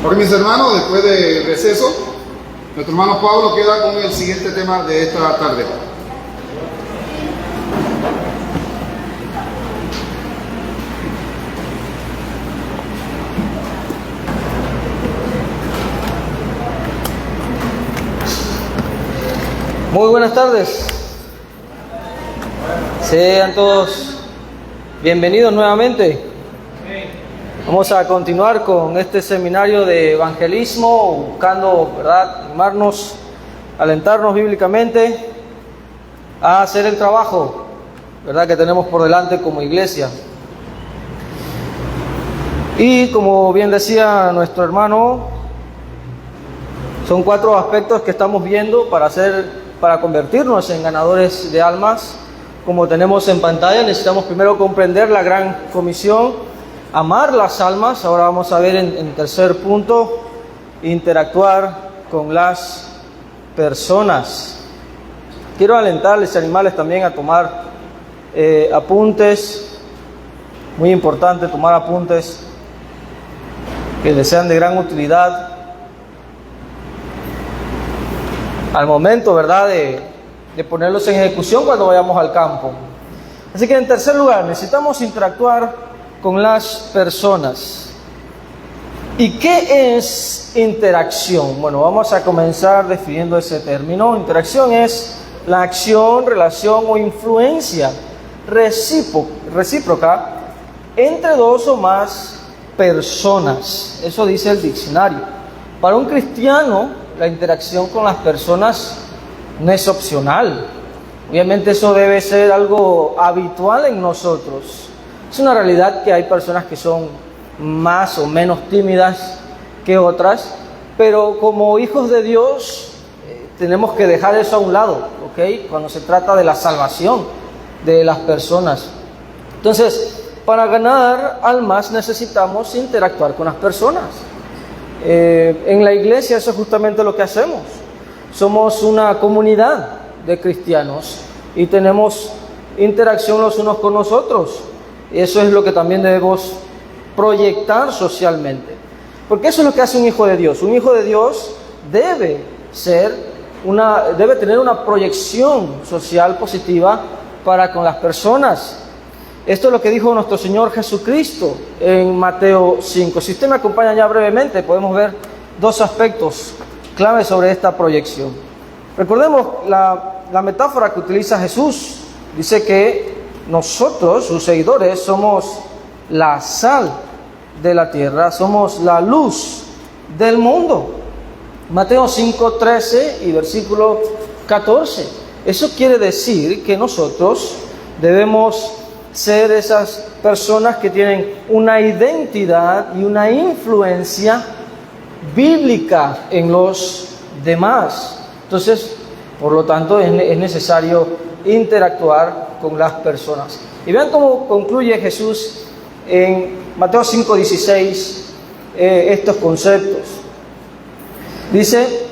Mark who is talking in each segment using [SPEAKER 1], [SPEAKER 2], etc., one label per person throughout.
[SPEAKER 1] Ahora, mis hermanos, después del receso, nuestro hermano Pablo queda con el siguiente tema de esta tarde.
[SPEAKER 2] Muy buenas tardes. Sean todos bienvenidos nuevamente. Vamos a continuar con este seminario de evangelismo, buscando, ¿verdad?, animarnos, alentarnos bíblicamente a hacer el trabajo, ¿verdad?, que tenemos por delante como iglesia. Y como bien decía nuestro hermano, son 4 aspectos que estamos viendo para convertirnos en ganadores de almas. Como tenemos en pantalla, necesitamos primero comprender la gran comisión, amar las almas. Ahora vamos a ver en tercer punto, interactuar con las personas. Quiero alentarles y animarles también a tomar apuntes. Muy importante tomar apuntes que les sean de gran utilidad al momento, ¿verdad?, de ponerlos en ejecución cuando vayamos al campo. Así que en tercer lugar, necesitamos interactuar con las personas. ¿Y qué es interacción? Bueno, vamos a comenzar definiendo ese término. Interacción es la acción, relación o influencia recíproca entre 2 o más personas. Eso dice el diccionario. Para un cristiano, la interacción con las personas no es opcional. Obviamente eso debe ser algo habitual en nosotros. Es una realidad que hay personas que son más o menos tímidas que otras, pero como hijos de Dios tenemos que dejar eso a un lado, ¿ok? Cuando se trata de la salvación de las personas. Entonces, para ganar almas necesitamos interactuar con las personas. En la iglesia eso es justamente lo que hacemos. Somos una comunidad de cristianos y tenemos interacción los unos con los otros. Eso es lo que también debemos proyectar socialmente, porque eso es lo que hace un hijo de Dios. Un hijo de Dios debe tener una proyección social positiva para con las personas. Esto es lo que dijo nuestro Señor Jesucristo en Mateo 5. Si usted me acompaña ya brevemente, podemos ver 2 aspectos clave sobre esta proyección. Recordemos la metáfora que utiliza Jesús. Dice que nosotros, sus seguidores, somos la sal de la tierra, somos la luz del mundo. Mateo 5:13 y versículo 14. Eso quiere decir que nosotros debemos ser esas personas que tienen una identidad y una influencia bíblica en los demás. Entonces, por lo tanto, es necesario interactuar con las personas. Y vean cómo concluye Jesús en Mateo 5:16 estos conceptos. Dice: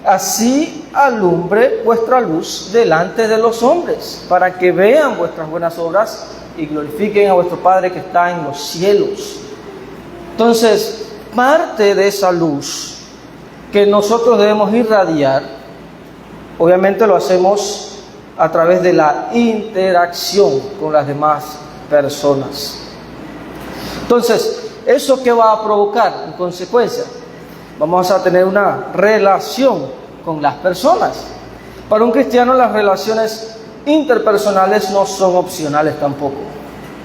[SPEAKER 2] así alumbre vuestra luz delante de los hombres, para que vean vuestras buenas obras y glorifiquen a vuestro Padre que está en los cielos. Entonces, parte de esa luz que nosotros debemos irradiar, obviamente lo hacemos a través de la interacción con las demás personas. Entonces, ¿eso qué va a provocar? En consecuencia, vamos a tener una relación con las personas. Para un cristiano, las relaciones interpersonales no son opcionales tampoco.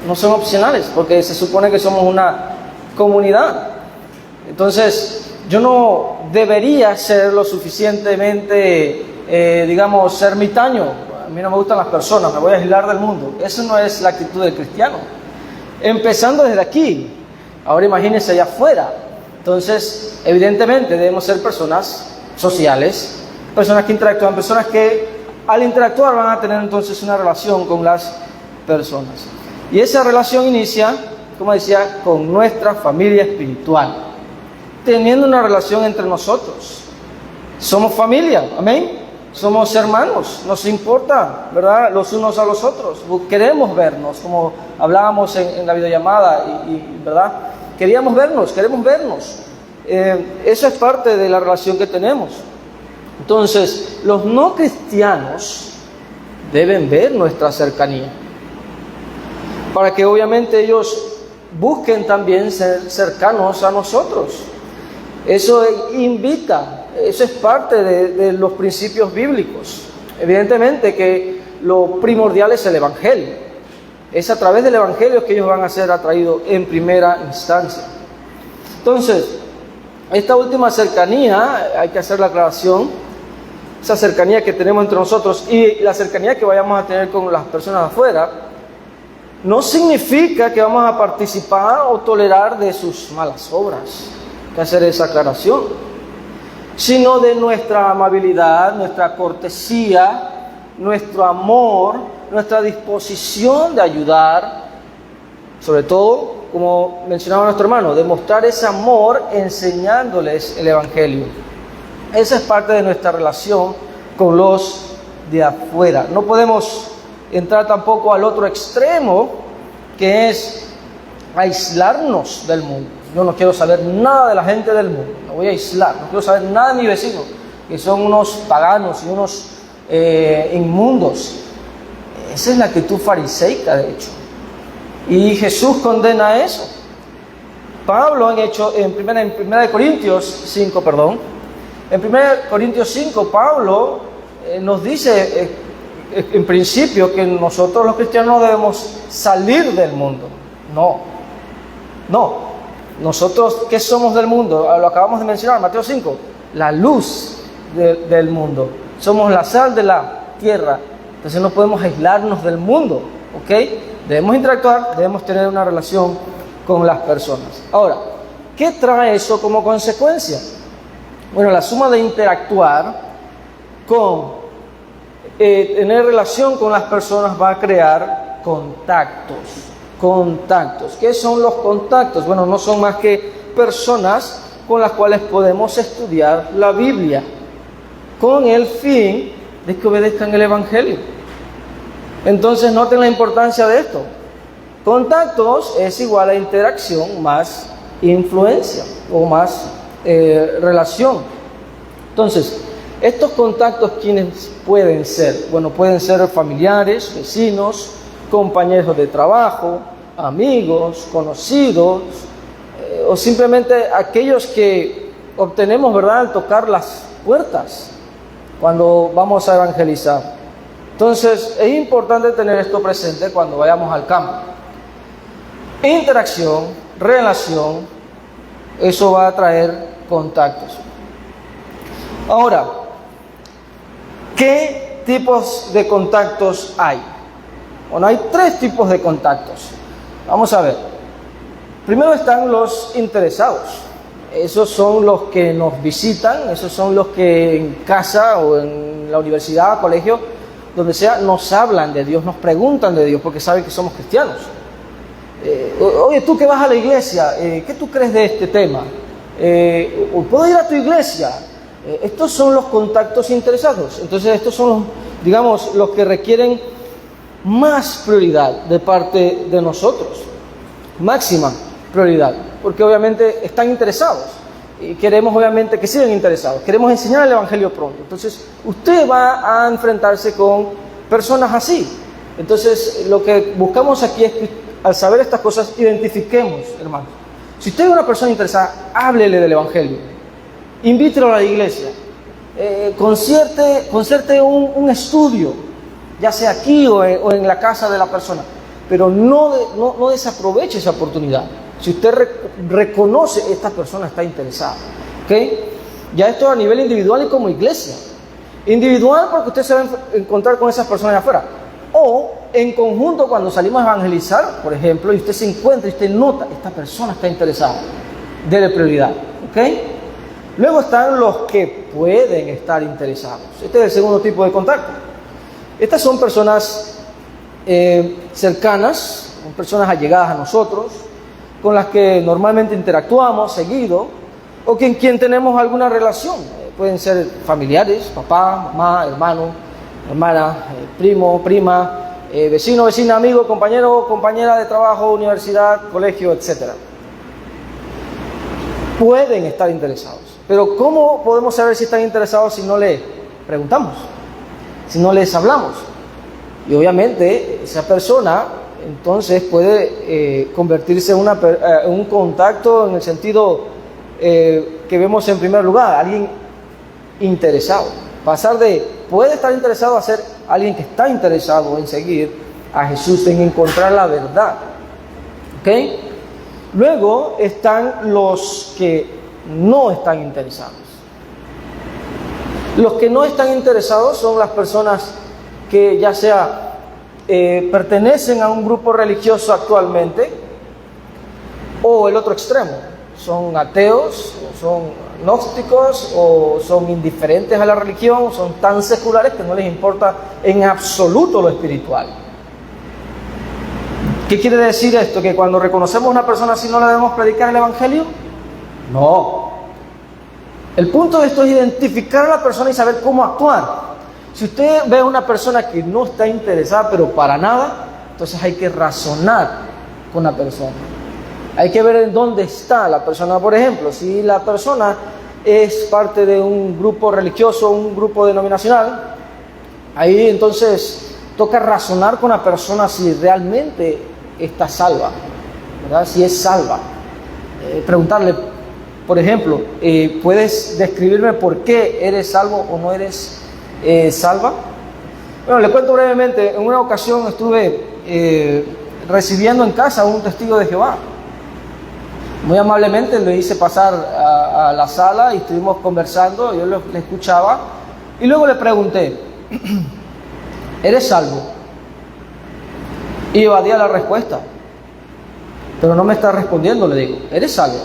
[SPEAKER 2] No son opcionales porque se supone que somos una comunidad. Entonces, yo no debería ser lo suficientemente, ermitaño. A mí no me gustan las personas, me voy a aislar del mundo. Eso no es la actitud del cristiano. Empezando desde aquí, ahora imagínense allá afuera. Entonces, evidentemente debemos ser personas sociales, personas que interactúan, personas que al interactuar van a tener entonces una relación con las personas. Y esa relación inicia, como decía, con nuestra familia espiritual, teniendo una relación entre nosotros. Somos familia, amén. Somos hermanos, nos importa, ¿verdad?, los unos a los otros. Queremos vernos, como hablábamos en la videollamada, y ¿verdad? Queremos vernos. Eso es parte de la relación que tenemos. Entonces, los no cristianos deben ver nuestra cercanía, para que obviamente ellos busquen también ser cercanos a nosotros. Eso invita, eso es parte de los principios bíblicos. Evidentemente que lo primordial es el Evangelio. Es a través del Evangelio que ellos van a ser atraídos en primera instancia. Entonces, esta última cercanía, hay que hacer la aclaración, esa cercanía que tenemos entre nosotros y la cercanía que vayamos a tener con las personas afuera, no significa que vamos a participar o tolerar de sus malas obras. Hay que hacer esa aclaración. Sino de nuestra amabilidad, nuestra cortesía, nuestro amor, nuestra disposición de ayudar, sobre todo, como mencionaba nuestro hermano, demostrar ese amor enseñándoles el Evangelio. Esa es parte de nuestra relación con los de afuera. No podemos entrar tampoco al otro extremo, que es aislarnos del mundo. Yo no quiero saber nada de la gente del mundo, me voy a aislar, no quiero saber nada de mis vecinos, que son unos paganos y unos inmundos. Esa es la actitud fariseica, de hecho. Y Jesús condena eso. Pablo en 1 Corintios 5, en 1 Corintios 5, Pablo nos dice en principio que nosotros los cristianos no debemos salir del mundo. No. Nosotros, ¿qué somos del mundo? Lo acabamos de mencionar, Mateo 5, la luz del mundo. Somos la sal de la tierra. Entonces no podemos aislarnos del mundo, ¿ok? Debemos interactuar, debemos tener una relación con las personas. Ahora, ¿qué trae eso como consecuencia? Bueno, la suma de interactuar con tener relación con las personas va a crear contactos. ¿Qué son los contactos? Bueno, no son más que personas con las cuales podemos estudiar la Biblia, con el fin de que obedezcan el Evangelio. Entonces, noten la importancia de esto. Contactos es igual a interacción más influencia o más relación. Entonces, estos contactos, ¿quiénes pueden ser? Bueno, pueden ser familiares, vecinos, compañeros de trabajo, amigos, conocidos, o simplemente aquellos que obtenemos, ¿verdad?, al tocar las puertas cuando vamos a evangelizar. Entonces, es importante tener esto presente cuando vayamos al campo. Interacción, relación, eso va a traer contactos. Ahora, ¿qué tipos de contactos hay? Bueno, hay 3 tipos de contactos. Vamos a ver. Primero están los interesados. Esos son los que nos visitan, esos son los que en casa o en la universidad, colegio, donde sea, nos hablan de Dios, nos preguntan de Dios porque saben que somos cristianos. Oye, tú que vas a la iglesia, ¿qué tú crees de este tema? ¿Puedo ir a tu iglesia? Estos son los contactos interesados. Entonces estos son los que requieren más prioridad de parte de nosotros, máxima prioridad, porque obviamente están interesados y queremos obviamente que sigan interesados, queremos enseñar el Evangelio pronto. Entonces usted va a enfrentarse con personas así. Entonces lo que buscamos aquí es que al saber estas cosas identifiquemos, hermanos. Si usted es una persona interesada, háblele del Evangelio, invítelo a la iglesia, concerte un estudio, ya sea aquí o en la casa de la persona, pero no desaproveche esa oportunidad. Si usted reconoce esta persona está interesada, ¿ok? Ya esto a nivel individual y como iglesia. Individual porque usted se va a encontrar con esas personas de afuera, o en conjunto cuando salimos a evangelizar, por ejemplo, y usted se encuentra y usted nota, esta persona está interesada, dele prioridad, ¿ok? Luego están los que pueden estar interesados. Este es el segundo tipo de contacto. Estas son personas cercanas, personas allegadas a nosotros, con las que normalmente interactuamos seguido, o con quien tenemos alguna relación. Pueden ser familiares, papá, mamá, hermano, hermana, primo, prima, vecino, vecina, amigo, compañero, compañera de trabajo, universidad, colegio, etc. pueden estar interesados. Pero ¿cómo podemos saber si están interesados si no les preguntamos? Si no les hablamos. Y obviamente esa persona entonces puede convertirse en un contacto en el sentido que vemos en primer lugar, alguien interesado. Pasar de puede estar interesado a ser alguien que está interesado en seguir a Jesús, en encontrar la verdad. ¿Ok? Luego están los que no están interesados. Los que no están interesados son las personas que ya sea pertenecen a un grupo religioso actualmente, o el otro extremo, son ateos, o son gnósticos, o son indiferentes a la religión, son tan seculares que no les importa en absoluto lo espiritual. ¿Qué quiere decir esto? ¿Que cuando reconocemos a una persona así no le debemos predicar el evangelio? No. El punto de esto es identificar a la persona y saber cómo actuar. Si usted ve a una persona que no está interesada, pero para nada, entonces hay que razonar con la persona. Hay que ver en dónde está la persona. Por ejemplo, si la persona es parte de un grupo religioso, un grupo denominacional, ahí entonces toca razonar con la persona si realmente está salva, ¿verdad? Si es salva. Preguntarle, por ejemplo, ¿puedes describirme por qué eres salvo o no eres salva? Bueno, le cuento brevemente. En una ocasión estuve recibiendo en casa a un testigo de Jehová. Muy amablemente le hice pasar a la sala y estuvimos conversando, yo le escuchaba y luego le pregunté, ¿eres salvo? Y evadía la respuesta, pero no me está respondiendo. Le digo, ¿eres salvo?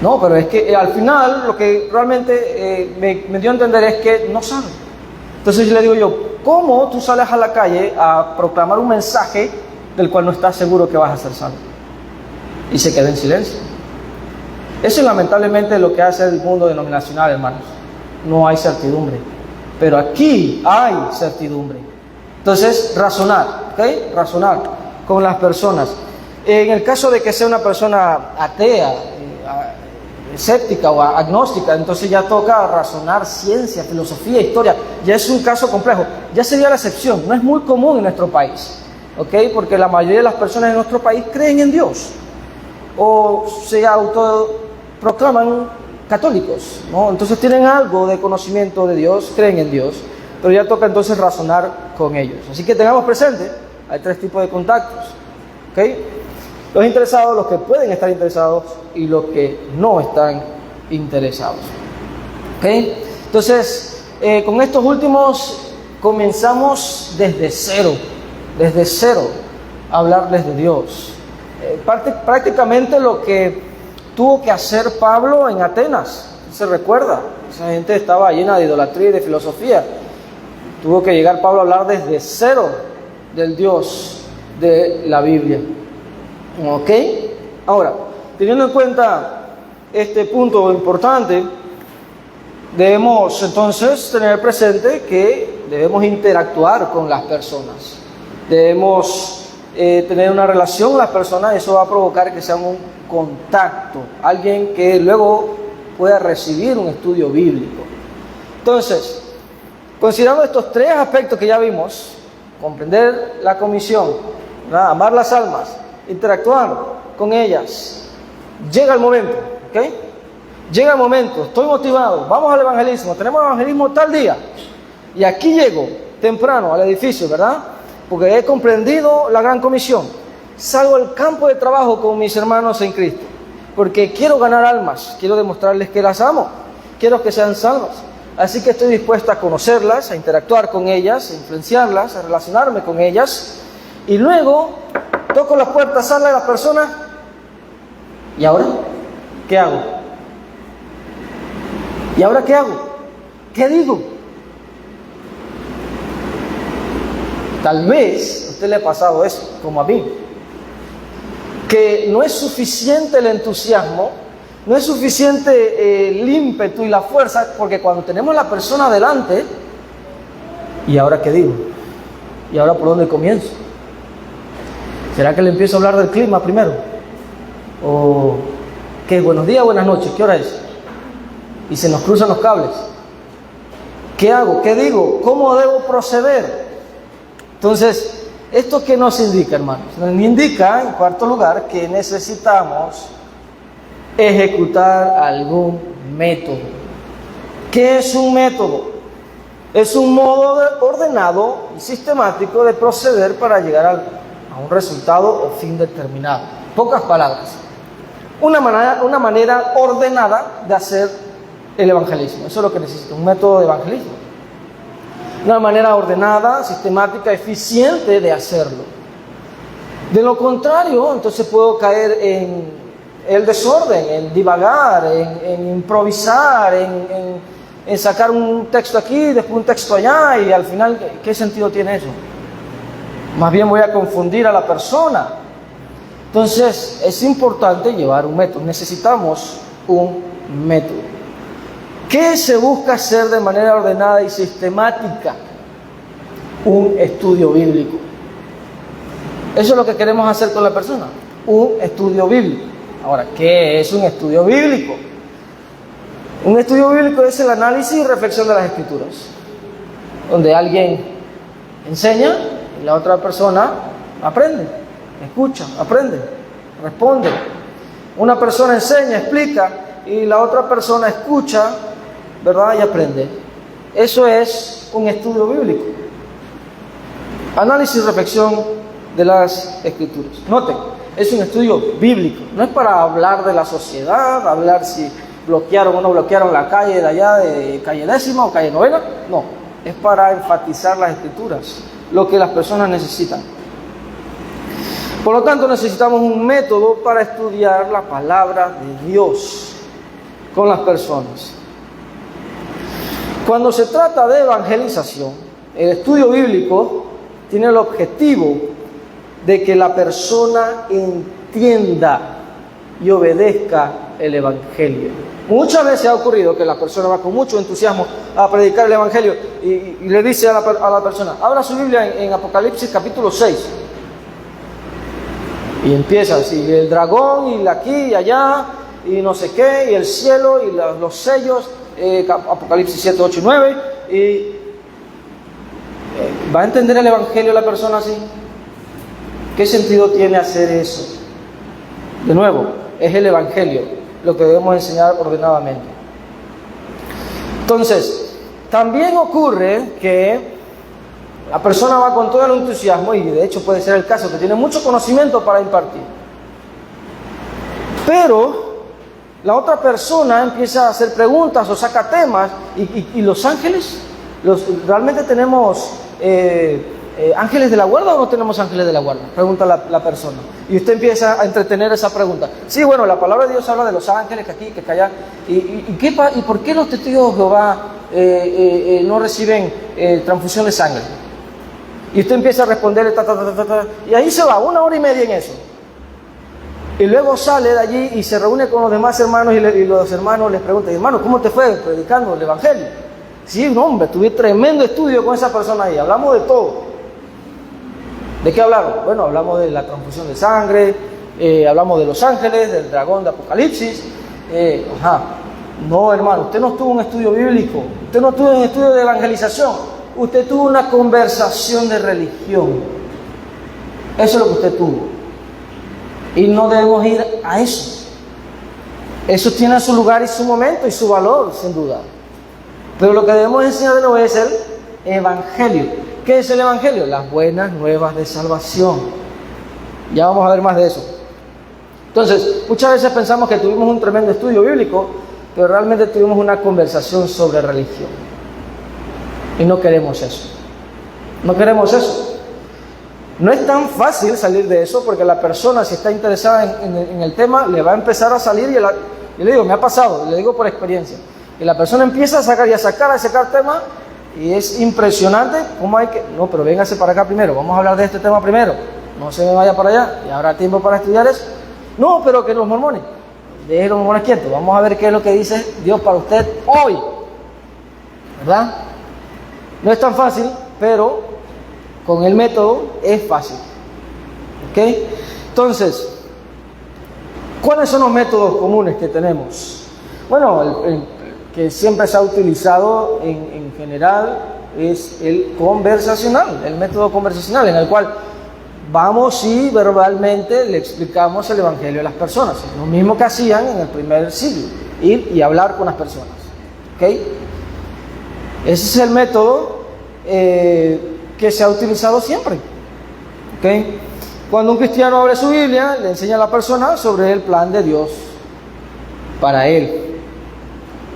[SPEAKER 2] No, pero es que al final lo que realmente me dio a entender es que no sabe. Entonces le digo yo, ¿cómo tú sales a la calle a proclamar un mensaje del cual no estás seguro que vas a ser salvo? Y se queda en silencio. Eso es lamentablemente lo que hace el mundo denominacional, hermanos. No hay certidumbre. Pero aquí hay certidumbre. Entonces, razonar, ¿ok? Razonar con las personas. En el caso de que sea una persona atea, escéptica o agnóstica, entonces ya toca razonar ciencia, filosofía, historia. Ya es un caso complejo. Ya sería la excepción. No es muy común en nuestro país, ¿ok? Porque la mayoría de las personas en nuestro país creen en Dios o se autoproclaman católicos, ¿no? Entonces tienen algo de conocimiento de Dios, creen en Dios, pero ya toca entonces razonar con ellos. Así que tengamos presente, hay tres tipos de contactos, ¿ok? Los interesados, los que pueden estar interesados y los que no están interesados, ¿ok? Entonces, con estos últimos comenzamos desde cero a hablarles de Dios. Prácticamente lo que tuvo que hacer Pablo en Atenas, se recuerda, esa gente estaba llena de idolatría y de filosofía. Tuvo que llegar Pablo a hablar desde cero del Dios de la Biblia. ¿Ok? Ahora, teniendo en cuenta este punto importante, debemos entonces tener presente que debemos interactuar con las personas. Debemos tener una relación con las personas. Eso va a provocar que sea un contacto, alguien que luego pueda recibir un estudio bíblico. Entonces, considerando estos tres aspectos que ya vimos, comprender la comisión, ¿verdad? Amar las almas, interactuar con ellas, llega el momento, ¿ok? Llega el momento, estoy motivado, vamos al evangelismo, tenemos evangelismo tal día, y aquí llego temprano al edificio, ¿verdad? Porque he comprendido la gran comisión. Salgo al campo de trabajo con mis hermanos en Cristo, porque quiero ganar almas, quiero demostrarles que las amo, quiero que sean salvas. Así que estoy dispuesta a conocerlas, a interactuar con ellas, a influenciarlas, a relacionarme con ellas, y luego toco la puerta, sale la persona, ¿y ahora qué hago? ¿Y ahora qué hago? ¿Qué digo? Tal vez a usted le ha pasado eso, como a mí, que no es suficiente el entusiasmo, no es suficiente el ímpetu y la fuerza, porque cuando tenemos a la persona delante, ¿y ahora qué digo? ¿Y ahora por dónde comienzo? ¿Será que le empiezo a hablar del clima primero? ¿O ¿Qué? Buenos días, buenas noches, ¿qué hora es? Y se nos cruzan los cables. ¿Qué hago? ¿Qué digo? ¿Cómo debo proceder? Entonces, ¿esto qué nos indica, hermanos? Nos indica, en cuarto lugar, que necesitamos ejecutar algún método. ¿Qué es un método? Es un modo ordenado y sistemático de proceder para llegar a un resultado o fin determinado. Pocas palabras. Una manera ordenada de hacer el evangelismo. Eso es lo que necesita, un método de evangelismo. Una manera ordenada, sistemática, eficiente de hacerlo. De lo contrario, entonces puedo caer en el desorden, en divagar, en improvisar, en sacar un texto aquí, después un texto allá, y al final, ¿qué sentido tiene eso? Más bien voy a confundir a la persona. Entonces, es importante llevar un método. Necesitamos un método. ¿Qué se busca hacer de manera ordenada y sistemática? Un estudio bíblico. Eso es lo que queremos hacer con la persona. Un estudio bíblico. Ahora, ¿qué es un estudio bíblico? Un estudio bíblico es el análisis y reflexión de las Escrituras, donde alguien enseña y la otra persona aprende, escucha, aprende, responde. Una persona enseña, explica y la otra persona escucha, ¿verdad? Y aprende. Eso es un estudio bíblico. Análisis y reflexión de las Escrituras. Noten, es un estudio bíblico. No es para hablar de la sociedad, hablar si bloquearon o no bloquearon la calle de allá, de calle 10ª o calle 9ª. No, es para enfatizar las Escrituras, lo que las personas necesitan. Por lo tanto, necesitamos un método para estudiar la palabra de Dios con las personas. Cuando se trata de evangelización, el estudio bíblico tiene el objetivo de que la persona entienda y obedezca el evangelio. Muchas veces ha ocurrido que la persona va con mucho entusiasmo a predicar el evangelio y le dice a la persona, abra su Biblia en Apocalipsis capítulo 6. Y empieza así, el dragón y aquí y allá y no sé qué, y el cielo y los sellos, Apocalipsis 7, 8 y 9, y ¿va a entender el evangelio la persona así? ¿Qué sentido tiene hacer eso? De nuevo, es el evangelio lo que debemos enseñar ordenadamente. Entonces, también ocurre que la persona va con todo el entusiasmo, y de hecho puede ser el caso, que tiene mucho conocimiento para impartir. Pero la otra persona empieza a hacer preguntas o saca temas, y los ángeles, ¿realmente tenemos ángeles de la guarda o no tenemos ángeles de la guarda? Pregunta la persona. Y usted empieza a entretener esa pregunta. Sí, bueno, la palabra de Dios habla de los ángeles, que aquí, que allá. ¿Y por qué los testigos de Jehová no reciben transfusión de sangre? Y usted empieza a responderle, y ahí se va 1 hora y media en eso. Y luego sale de allí y se reúne con los demás hermanos, y los hermanos les preguntan, hermano, ¿cómo te fue predicando el evangelio? Sí, un hombre, tuve tremendo estudio con esa persona ahí, hablamos de todo. ¿De qué hablaron? Bueno, hablamos de la transfusión de sangre, hablamos de los ángeles, del dragón de Apocalipsis. No, hermano, usted no tuvo un estudio bíblico, usted no tuvo un estudio de evangelización, usted tuvo una conversación de religión. Eso es lo que usted tuvo. Y no debemos ir a eso. Eso tiene su lugar y su momento y su valor, sin duda. Pero lo que debemos enseñar de nuevo es el evangelio. ¿Qué es el evangelio? Las buenas nuevas de salvación. Ya vamos a ver más de eso. Entonces, muchas veces pensamos que tuvimos un tremendo estudio bíblico, pero realmente tuvimos una conversación sobre religión. Y no queremos eso. No queremos eso. No es tan fácil salir de eso, porque la persona, si está interesada en el tema, le va a empezar a salir, y le digo, me ha pasado, le digo por experiencia. Y la persona empieza a sacar tema, y es impresionante cómo hay que... No, pero véngase para acá primero, vamos a hablar de este tema primero. No se me vaya para allá, y habrá tiempo para estudiar eso. No, pero que los mormones, deje los mormones quietos, vamos a ver qué es lo que dice Dios para usted hoy. ¿Verdad? No es tan fácil, pero con el método es fácil. ¿Ok? Entonces, ¿Cuáles son los métodos comunes que tenemos? Bueno, el que siempre se ha utilizado en general es el conversacional, el método conversacional, en el cual vamos y verbalmente le explicamos el Evangelio a las personas. Lo mismo que hacían en el primer siglo, ir y hablar con las personas. ¿Okay? Ese es el método que se ha utilizado siempre. ¿Okay? Cuando un cristiano abre su Biblia, le enseña a la persona sobre el plan de Dios para él,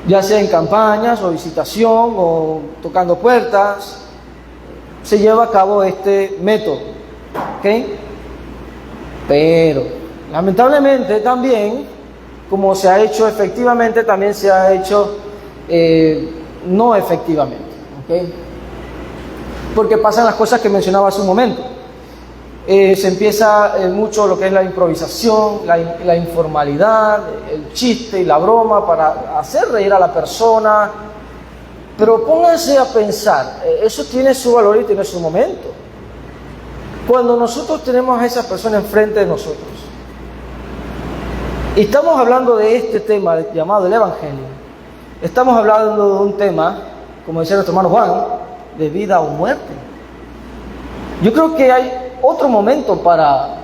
[SPEAKER 2] ya sea en campañas o visitación o tocando puertas, se lleva a cabo este método. ¿Okay? Pero lamentablemente también, como se ha hecho efectivamente, también se ha hecho no efectivamente. ¿Okay? Porque pasan las cosas que mencionaba hace un momento. Se empieza mucho lo que es la improvisación, la informalidad, el chiste y la broma para hacer reír a la persona. Pero pónganse a pensar, eso tiene su valor y tiene su momento. Cuando nosotros tenemos a esa persona enfrente de nosotros y estamos hablando de este tema llamado el Evangelio, estamos hablando de un tema, como decía nuestro hermano Juan, de vida o muerte. Yo creo que hay otro momento para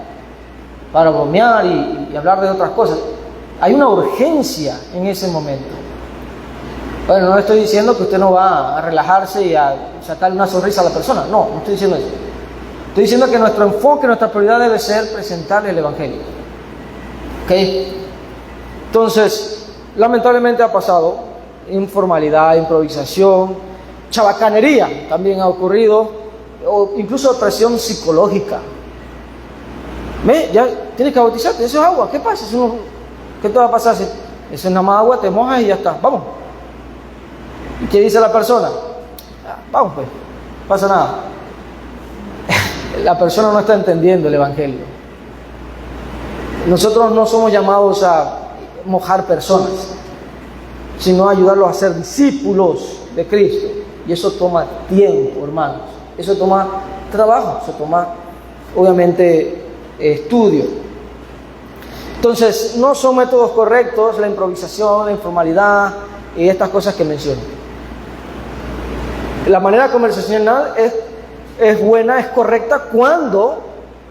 [SPEAKER 2] bromear y hablar de otras cosas. Hay una urgencia en ese momento. Bueno, no estoy diciendo que usted no va a relajarse y a sacarle una sonrisa a la persona. No estoy diciendo eso. Estoy diciendo que nuestro enfoque, nuestra prioridad debe ser presentarle el Evangelio. ¿Ok? Entonces, lamentablemente ha pasado informalidad, improvisación, chabacanería también ha ocurrido, o incluso presión psicológica. ¿Ve? Ya tienes que bautizarte, eso es agua. ¿Qué pasa? ¿Qué te va a pasar? Eso es nada más agua, te mojas y ya está. Vamos. ¿Y qué dice la persona? Vamos pues, no pasa nada. La persona no está entendiendo el Evangelio. Nosotros no somos llamados a mojar personas, sino a ayudarlos a ser discípulos de Cristo. Y eso toma tiempo, hermanos. Eso toma trabajo, eso toma, obviamente, estudio. Entonces, no son métodos correctos la improvisación, la informalidad y estas cosas que menciono. La manera conversacional es buena, es correcta cuando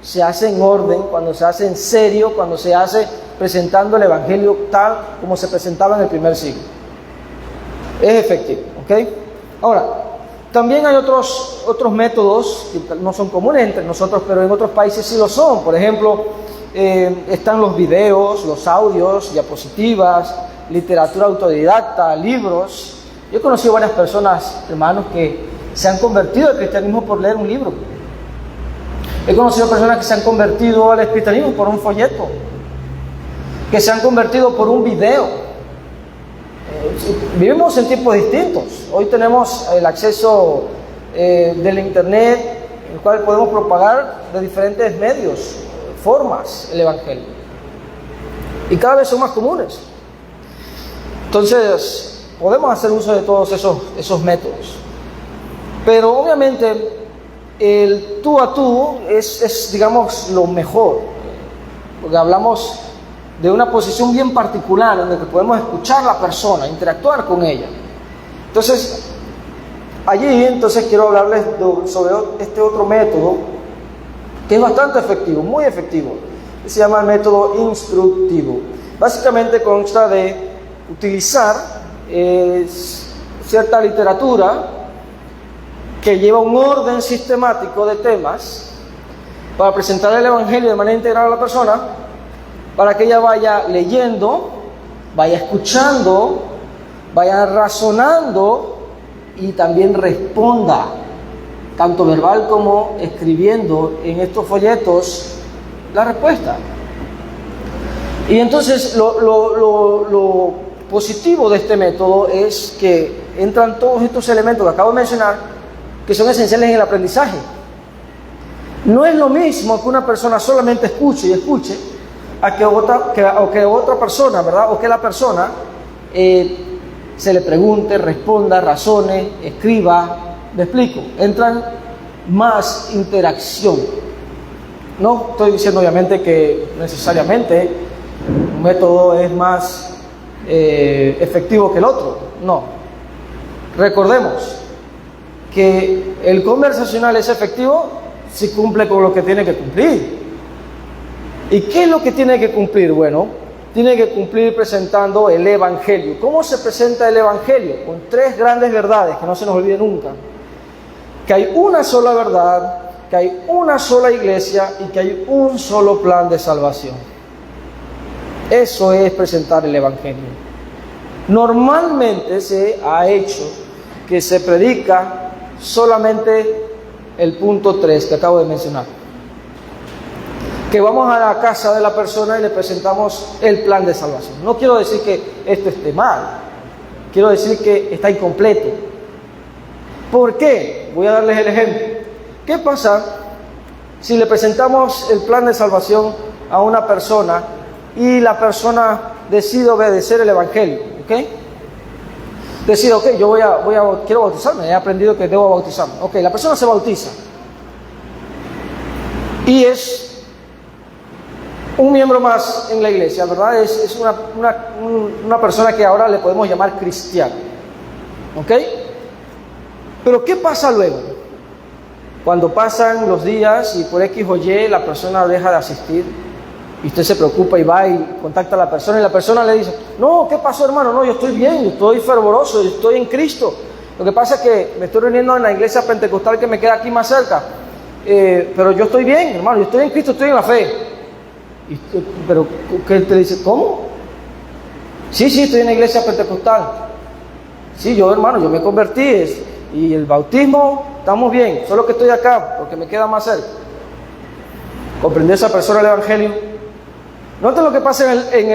[SPEAKER 2] se hace en orden, cuando se hace en serio, cuando se hace presentando el Evangelio tal como se presentaba en el primer siglo. Es efectivo, ¿ok? Ahora, también hay otros métodos que no son comunes entre nosotros, pero en otros países sí lo son. Por ejemplo, están los videos, los audios, diapositivas, literatura autodidacta, libros. Yo he conocido varias personas, hermanos, que se han convertido al cristianismo por leer un libro. He conocido personas que se han convertido al cristianismo por un folleto, que se han convertido por un video. Vivimos en tiempos distintos. Hoy tenemos el acceso del internet, en el cual podemos propagar de diferentes medios, formas, el Evangelio. Y cada vez son más comunes. Entonces, podemos hacer uso de todos esos métodos. Pero obviamente, el tú a tú es, digamos, lo mejor. Porque hablamos de una posición bien particular en la que podemos escuchar a la persona, interactuar con ella. Entonces, quiero hablarles sobre este otro método que es bastante efectivo, muy efectivo, que se llama el método instructivo. Básicamente consta de utilizar cierta literatura que lleva un orden sistemático de temas para presentar el Evangelio de manera integral a la persona, para que ella vaya leyendo, vaya escuchando, vaya razonando y también responda, tanto verbal como escribiendo en estos folletos, la respuesta. Y entonces lo positivo de este método es que entran todos estos elementos que acabo de mencionar, que son esenciales en el aprendizaje. No es lo mismo que una persona solamente escuche y escuche, a que otra persona, ¿verdad? O que la persona se le pregunte, responda, razone, escriba. ¿Me explico? Entran más interacción. No estoy diciendo obviamente que necesariamente un método es más efectivo que el otro. No. Recordemos que el conversacional es efectivo si cumple con lo que tiene que cumplir. ¿Y qué es lo que tiene que cumplir? Bueno, tiene que cumplir presentando el Evangelio. ¿Cómo se presenta el Evangelio? Con tres grandes verdades que no se nos olvide nunca. Que hay una sola verdad, que hay una sola iglesia y que hay un solo plan de salvación. Eso es presentar el Evangelio. Normalmente se ha hecho que se predica solamente el punto 3 que acabo de mencionar. Que vamos a la casa de la persona y le presentamos el plan de salvación. No quiero decir que esto esté mal, quiero decir que está incompleto. ¿Por qué? Voy a darles el ejemplo. ¿Qué pasa si le presentamos el plan de salvación a una persona y la persona decide obedecer el Evangelio? ¿Ok? Decide, ok, yo quiero bautizarme, he aprendido que debo bautizarme. Ok, la persona se bautiza y es un miembro más en la iglesia, ¿verdad? Es una persona que ahora le podemos llamar cristiano. ¿Ok? Pero ¿qué pasa luego? Cuando pasan los días y por X o Y la persona deja de asistir y usted se preocupa y va y contacta a la persona y la persona le dice, no, ¿qué pasó, hermano? No, yo estoy bien, yo estoy fervoroso, yo estoy en Cristo. Lo que pasa es que me estoy reuniendo en la iglesia pentecostal que me queda aquí más cerca. Pero yo estoy bien, hermano, yo estoy en Cristo, estoy en la fe. Pero ¿qué te dice? ¿Cómo? Sí, estoy en la iglesia pentecostal. Sí, hermano, yo me convertí y el bautismo, estamos bien, solo que estoy acá porque me queda más cerca. ¿Comprendió esa persona el Evangelio? Noten lo que pasa en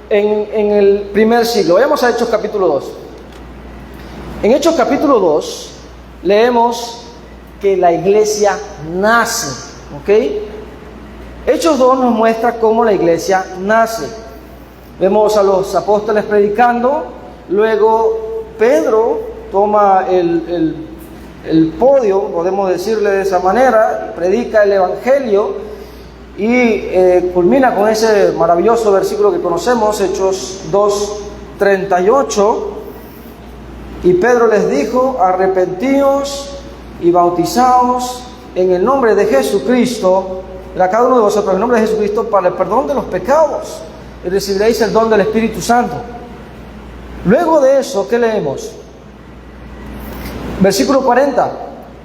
[SPEAKER 2] el primer siglo. Vayamos a Hechos capítulo 2. En Hechos capítulo 2 leemos que la iglesia nace. ¿Ok? Hechos 2 nos muestra cómo la iglesia nace. Vemos a los apóstoles predicando, luego Pedro toma el podio, podemos decirle de esa manera, predica el Evangelio y culmina con ese maravilloso versículo que conocemos, Hechos 2:38, y Pedro les dijo, arrepentíos y bautizaos en el nombre de Jesucristo, a cada uno de vosotros en el nombre de Jesucristo para el perdón de los pecados, y recibiréis el don del Espíritu Santo. Luego de eso, ¿qué leemos? Versículo 40,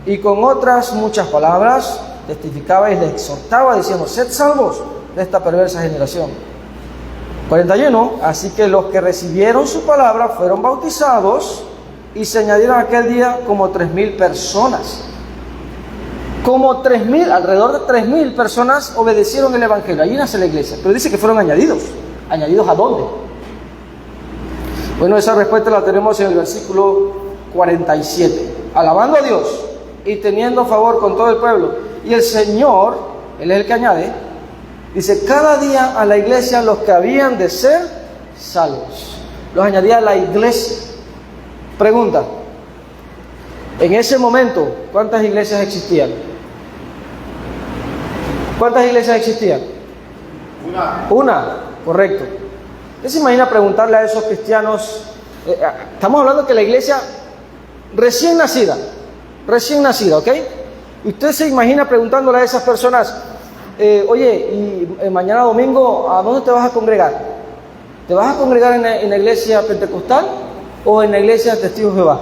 [SPEAKER 2] y con otras muchas palabras testificaba y le exhortaba diciendo, sed salvos de esta perversa generación. 41, así que los que recibieron su palabra fueron bautizados y se añadieron aquel día como 3,000 personas. Como 3,000, alrededor de 3,000 personas obedecieron el Evangelio. Allí nace la iglesia, pero dice que fueron añadidos. ¿Añadidos a dónde? Bueno, esa respuesta la tenemos en el versículo 47, alabando a Dios y teniendo favor con todo el pueblo. Y el Señor, Él es el que añade, dice, cada día a la iglesia los que habían de ser salvos. Los añadía a la iglesia. Pregunta, en ese momento, ¿cuántas iglesias existían? ¿Cuántas iglesias existían? Una, correcto. ¿Usted se imagina preguntarle a esos cristianos? Estamos hablando que la iglesia recién nacida, ¿ok? Usted se imagina preguntándole a esas personas, oye, y mañana domingo, ¿a dónde te vas a congregar? ¿Te vas a congregar en la iglesia pentecostal o en la iglesia de Testigos de Jehová?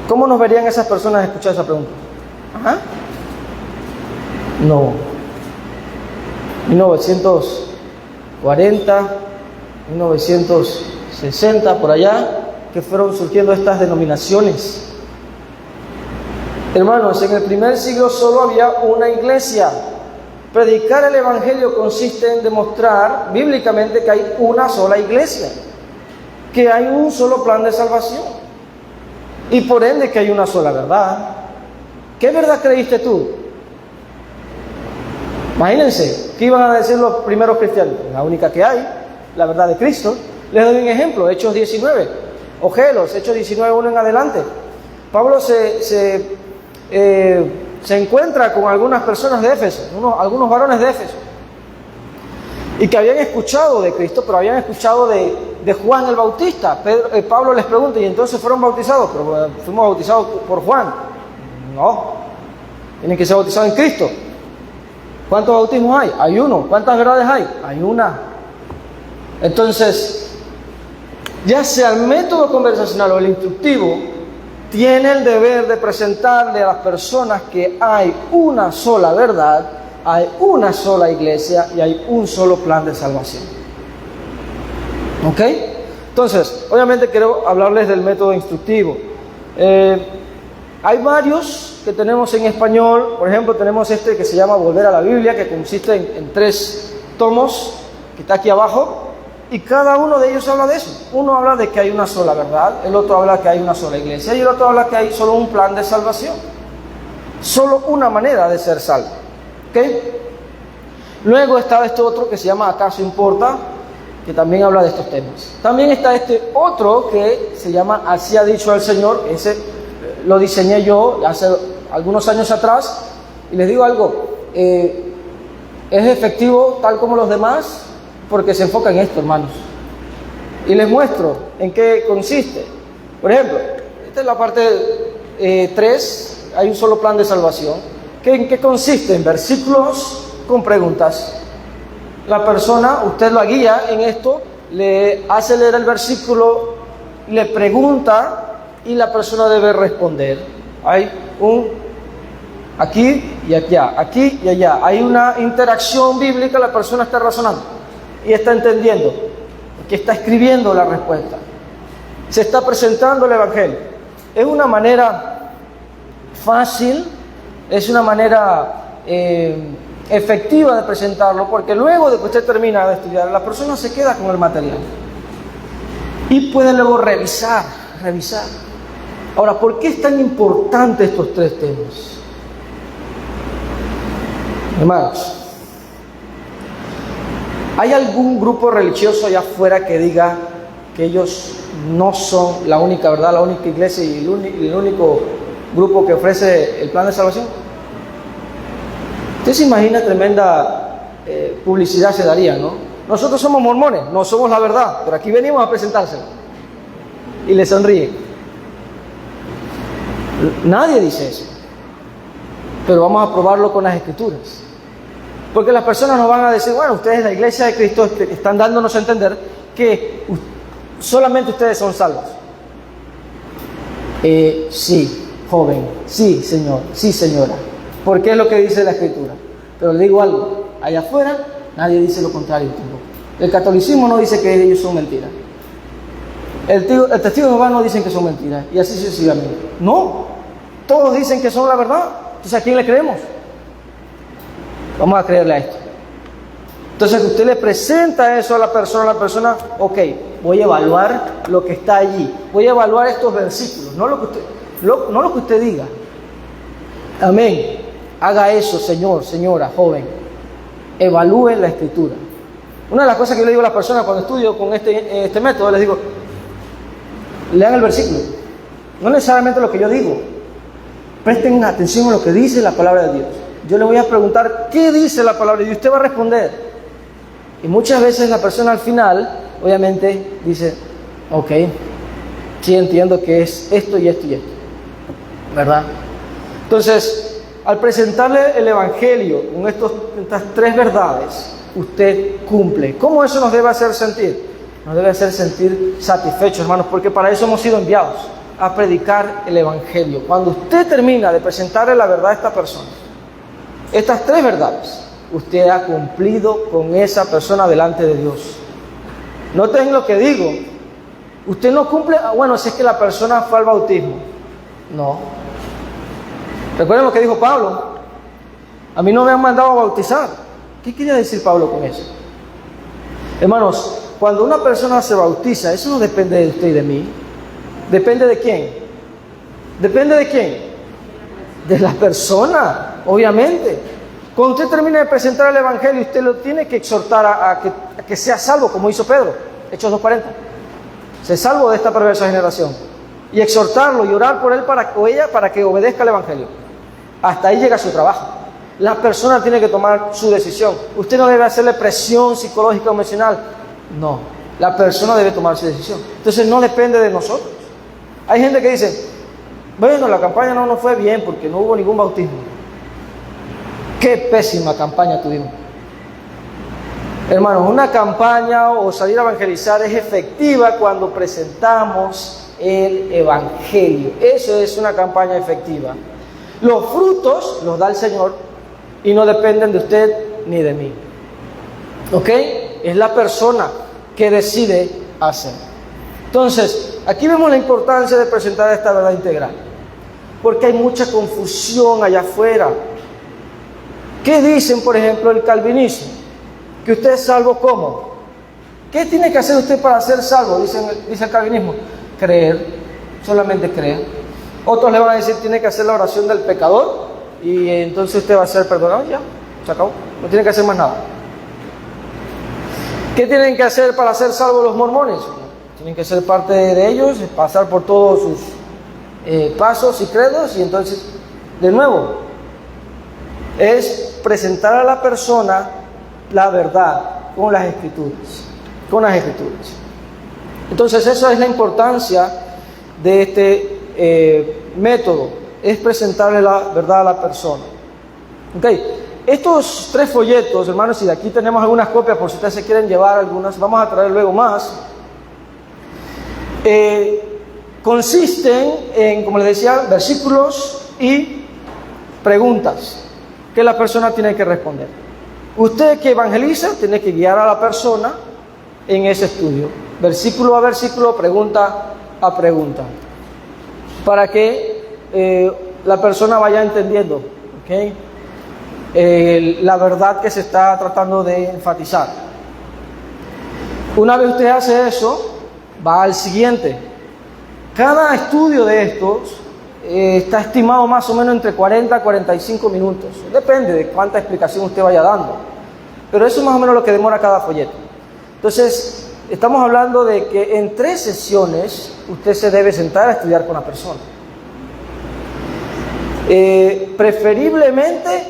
[SPEAKER 2] ¿Cómo nos verían esas personas escuchar esa pregunta? ¿Ajá? No. 1940, 1960, por allá, que fueron surgiendo estas denominaciones. Hermanos, en el primer siglo solo había una iglesia. Predicar el Evangelio consiste en demostrar bíblicamente que hay una sola iglesia, que hay un solo plan de salvación y por ende que hay una sola verdad. ¿Qué verdad creíste tú? Imagínense, ¿qué iban a decir los primeros cristianos? La única que hay, la verdad de Cristo. Les doy un ejemplo, Hechos 19, Ojelos, Hechos 19:1 en adelante. Pablo se encuentra con algunas personas de Éfeso, algunos varones de Éfeso, y que habían escuchado de Cristo, pero habían escuchado de Juan el Bautista. Pablo les pregunta, ¿y entonces fueron bautizados? Pero fuimos bautizados por Juan. No, tienen que ser bautizados en Cristo. ¿Cuántos bautismos hay? Hay uno. ¿Cuántas verdades hay? Hay una. Entonces, ya sea el método conversacional o el instructivo, tiene el deber de presentarle a las personas que hay una sola verdad, hay una sola iglesia y hay un solo plan de salvación. ¿Ok? Entonces, obviamente quiero hablarles del método instructivo. Hay varios que tenemos en español. Por ejemplo, tenemos este que se llama Volver a la Biblia, que consiste en 3 tomos, que está aquí abajo, y cada uno de ellos habla de eso. Uno habla de que hay una sola verdad, el otro habla que hay una sola iglesia, y el otro habla que hay solo un plan de salvación, solo una manera de ser salvo. ¿Ok? Luego está este otro que se llama ¿Acaso importa?, que también habla de estos temas. También está este otro que se llama Así ha dicho el Señor. Ese lo diseñé yo hace algunos años atrás, y les digo algo, es efectivo tal como los demás, porque se enfoca en esto, hermanos. Y les muestro en qué consiste. Por ejemplo, esta es la parte 3, hay un solo plan de salvación. ¿En qué consiste? En versículos con preguntas. La persona, usted la guía en esto, le hace leer el versículo, le pregunta y la persona debe responder. Hay un aquí y allá, aquí y allá. Hay una interacción bíblica, la persona está razonando y está entendiendo, que está escribiendo la respuesta. Se está presentando el Evangelio. Es una manera fácil, es una manera efectiva de presentarlo, porque luego de que usted termina de estudiar, la persona se queda con el material y puede luego revisar. Ahora, ¿por qué es tan importante estos 3 temas? Hermanos, ¿hay algún grupo religioso allá afuera que diga que ellos no son la única verdad, la única iglesia y el único grupo que ofrece el plan de salvación? Usted se imagina tremenda publicidad se daría, ¿no? Nosotros somos mormones, no somos la verdad, pero aquí venimos a presentárselo. Y le sonríen. Nadie dice eso, pero vamos a probarlo con las Escrituras. Porque las personas nos van a decir, bueno, ustedes, la iglesia de Cristo, están dándonos a entender que solamente ustedes son salvos. Sí, joven, sí, señor, sí, señora, porque es lo que dice la Escritura. Pero le digo algo, allá afuera nadie dice lo contrario tampoco. El catolicismo no dice que ellos son mentiras. El testigo de Jehová no dicen que son mentiras, y así sucesivamente. No, todos dicen que son la verdad. Entonces, ¿a quién le creemos? Vamos a creerle a esto. Entonces, usted le presenta eso a la persona, ok, voy a evaluar lo que está allí, voy a evaluar estos versículos, no lo que usted diga. Amén. Haga eso, señor, señora, joven. Evalúe la Escritura. Una de las cosas que yo le digo a las personas cuando estudio con este método, les digo, lean el versículo, no necesariamente lo que yo digo, presten atención a lo que dice la palabra de Dios. Yo le voy a preguntar qué dice la palabra de Dios y usted va a responder. Y muchas veces la persona al final, obviamente, dice, ok, sí entiendo que es esto y esto y esto, ¿verdad? Entonces, al presentarle el Evangelio con estas 3 verdades, usted cumple. ¿Cómo eso nos debe hacer sentir? Nos debe hacer sentir satisfechos, hermanos, porque para eso hemos sido enviados, a predicar el Evangelio. Cuando usted termina de presentarle la verdad a esta persona, estas 3 verdades, usted ha cumplido con esa persona delante de Dios. Noten lo que digo. Usted no cumple, bueno, si es que la persona fue al bautismo. No. Recuerden lo que dijo Pablo. A mí no me han mandado a bautizar. ¿Qué quería decir Pablo con eso? Hermanos, cuando una persona se bautiza, eso no depende de usted y de mí. ¿Depende de quién? ¿Depende de quién? De la persona, obviamente. Cuando usted termina de presentar el Evangelio, usted lo tiene que exhortar a que sea salvo, como hizo Pedro, Hechos 2:40. Sé salvo de esta perversa generación. Y exhortarlo y orar por él o ella para que obedezca el Evangelio. Hasta ahí llega su trabajo. La persona tiene que tomar su decisión. Usted no debe hacerle presión psicológica o emocional. No, la persona debe tomar su decisión. Entonces no depende de nosotros. Hay gente que dice, bueno, la campaña no fue bien porque no hubo ningún bautismo. Qué pésima campaña tuvimos. Hermanos, una campaña o salir a evangelizar es efectiva cuando presentamos el Evangelio. Eso es una campaña efectiva. Los frutos los da el Señor y no dependen de usted ni de mí. ¿Ok? Es la persona que decide hacer. Entonces, aquí vemos la importancia de presentar esta verdad integral. Porque hay mucha confusión allá afuera. ¿Qué dicen, por ejemplo, el calvinismo? Que usted es salvo ¿cómo? ¿Qué tiene que hacer usted para ser salvo? Dice el calvinismo. Creer, solamente creer. Otros le van a decir, tiene que hacer la oración del pecador y entonces usted va a ser perdonado. Ya, se acabó. No tiene que hacer más nada. ¿Qué tienen que hacer para ser salvos los mormones? Tienen que ser parte de ellos, pasar por todos sus pasos y credos y entonces, de nuevo, es presentar a la persona la verdad con las escrituras. Con las escrituras. Entonces, esa es la importancia de este método, es presentarle la verdad a la persona. Ok, estos 3 folletos, hermanos, y de aquí tenemos algunas copias por si ustedes se quieren llevar algunas, vamos a traer luego más. Consisten en, como les decía, versículos y preguntas que la persona tiene que responder. Usted que evangeliza tiene que guiar a la persona en ese estudio, versículo a versículo, pregunta a pregunta, para que la persona vaya entendiendo, ¿okay? La verdad que se está tratando de enfatizar. Una vez usted hace eso, va al siguiente. Cada estudio de estos está estimado más o menos entre 40 a 45 minutos. Depende de cuánta explicación usted vaya dando. Pero eso es más o menos lo que demora cada folleto. Entonces, estamos hablando de que en 3 sesiones usted se debe sentar a estudiar con la persona. Preferiblemente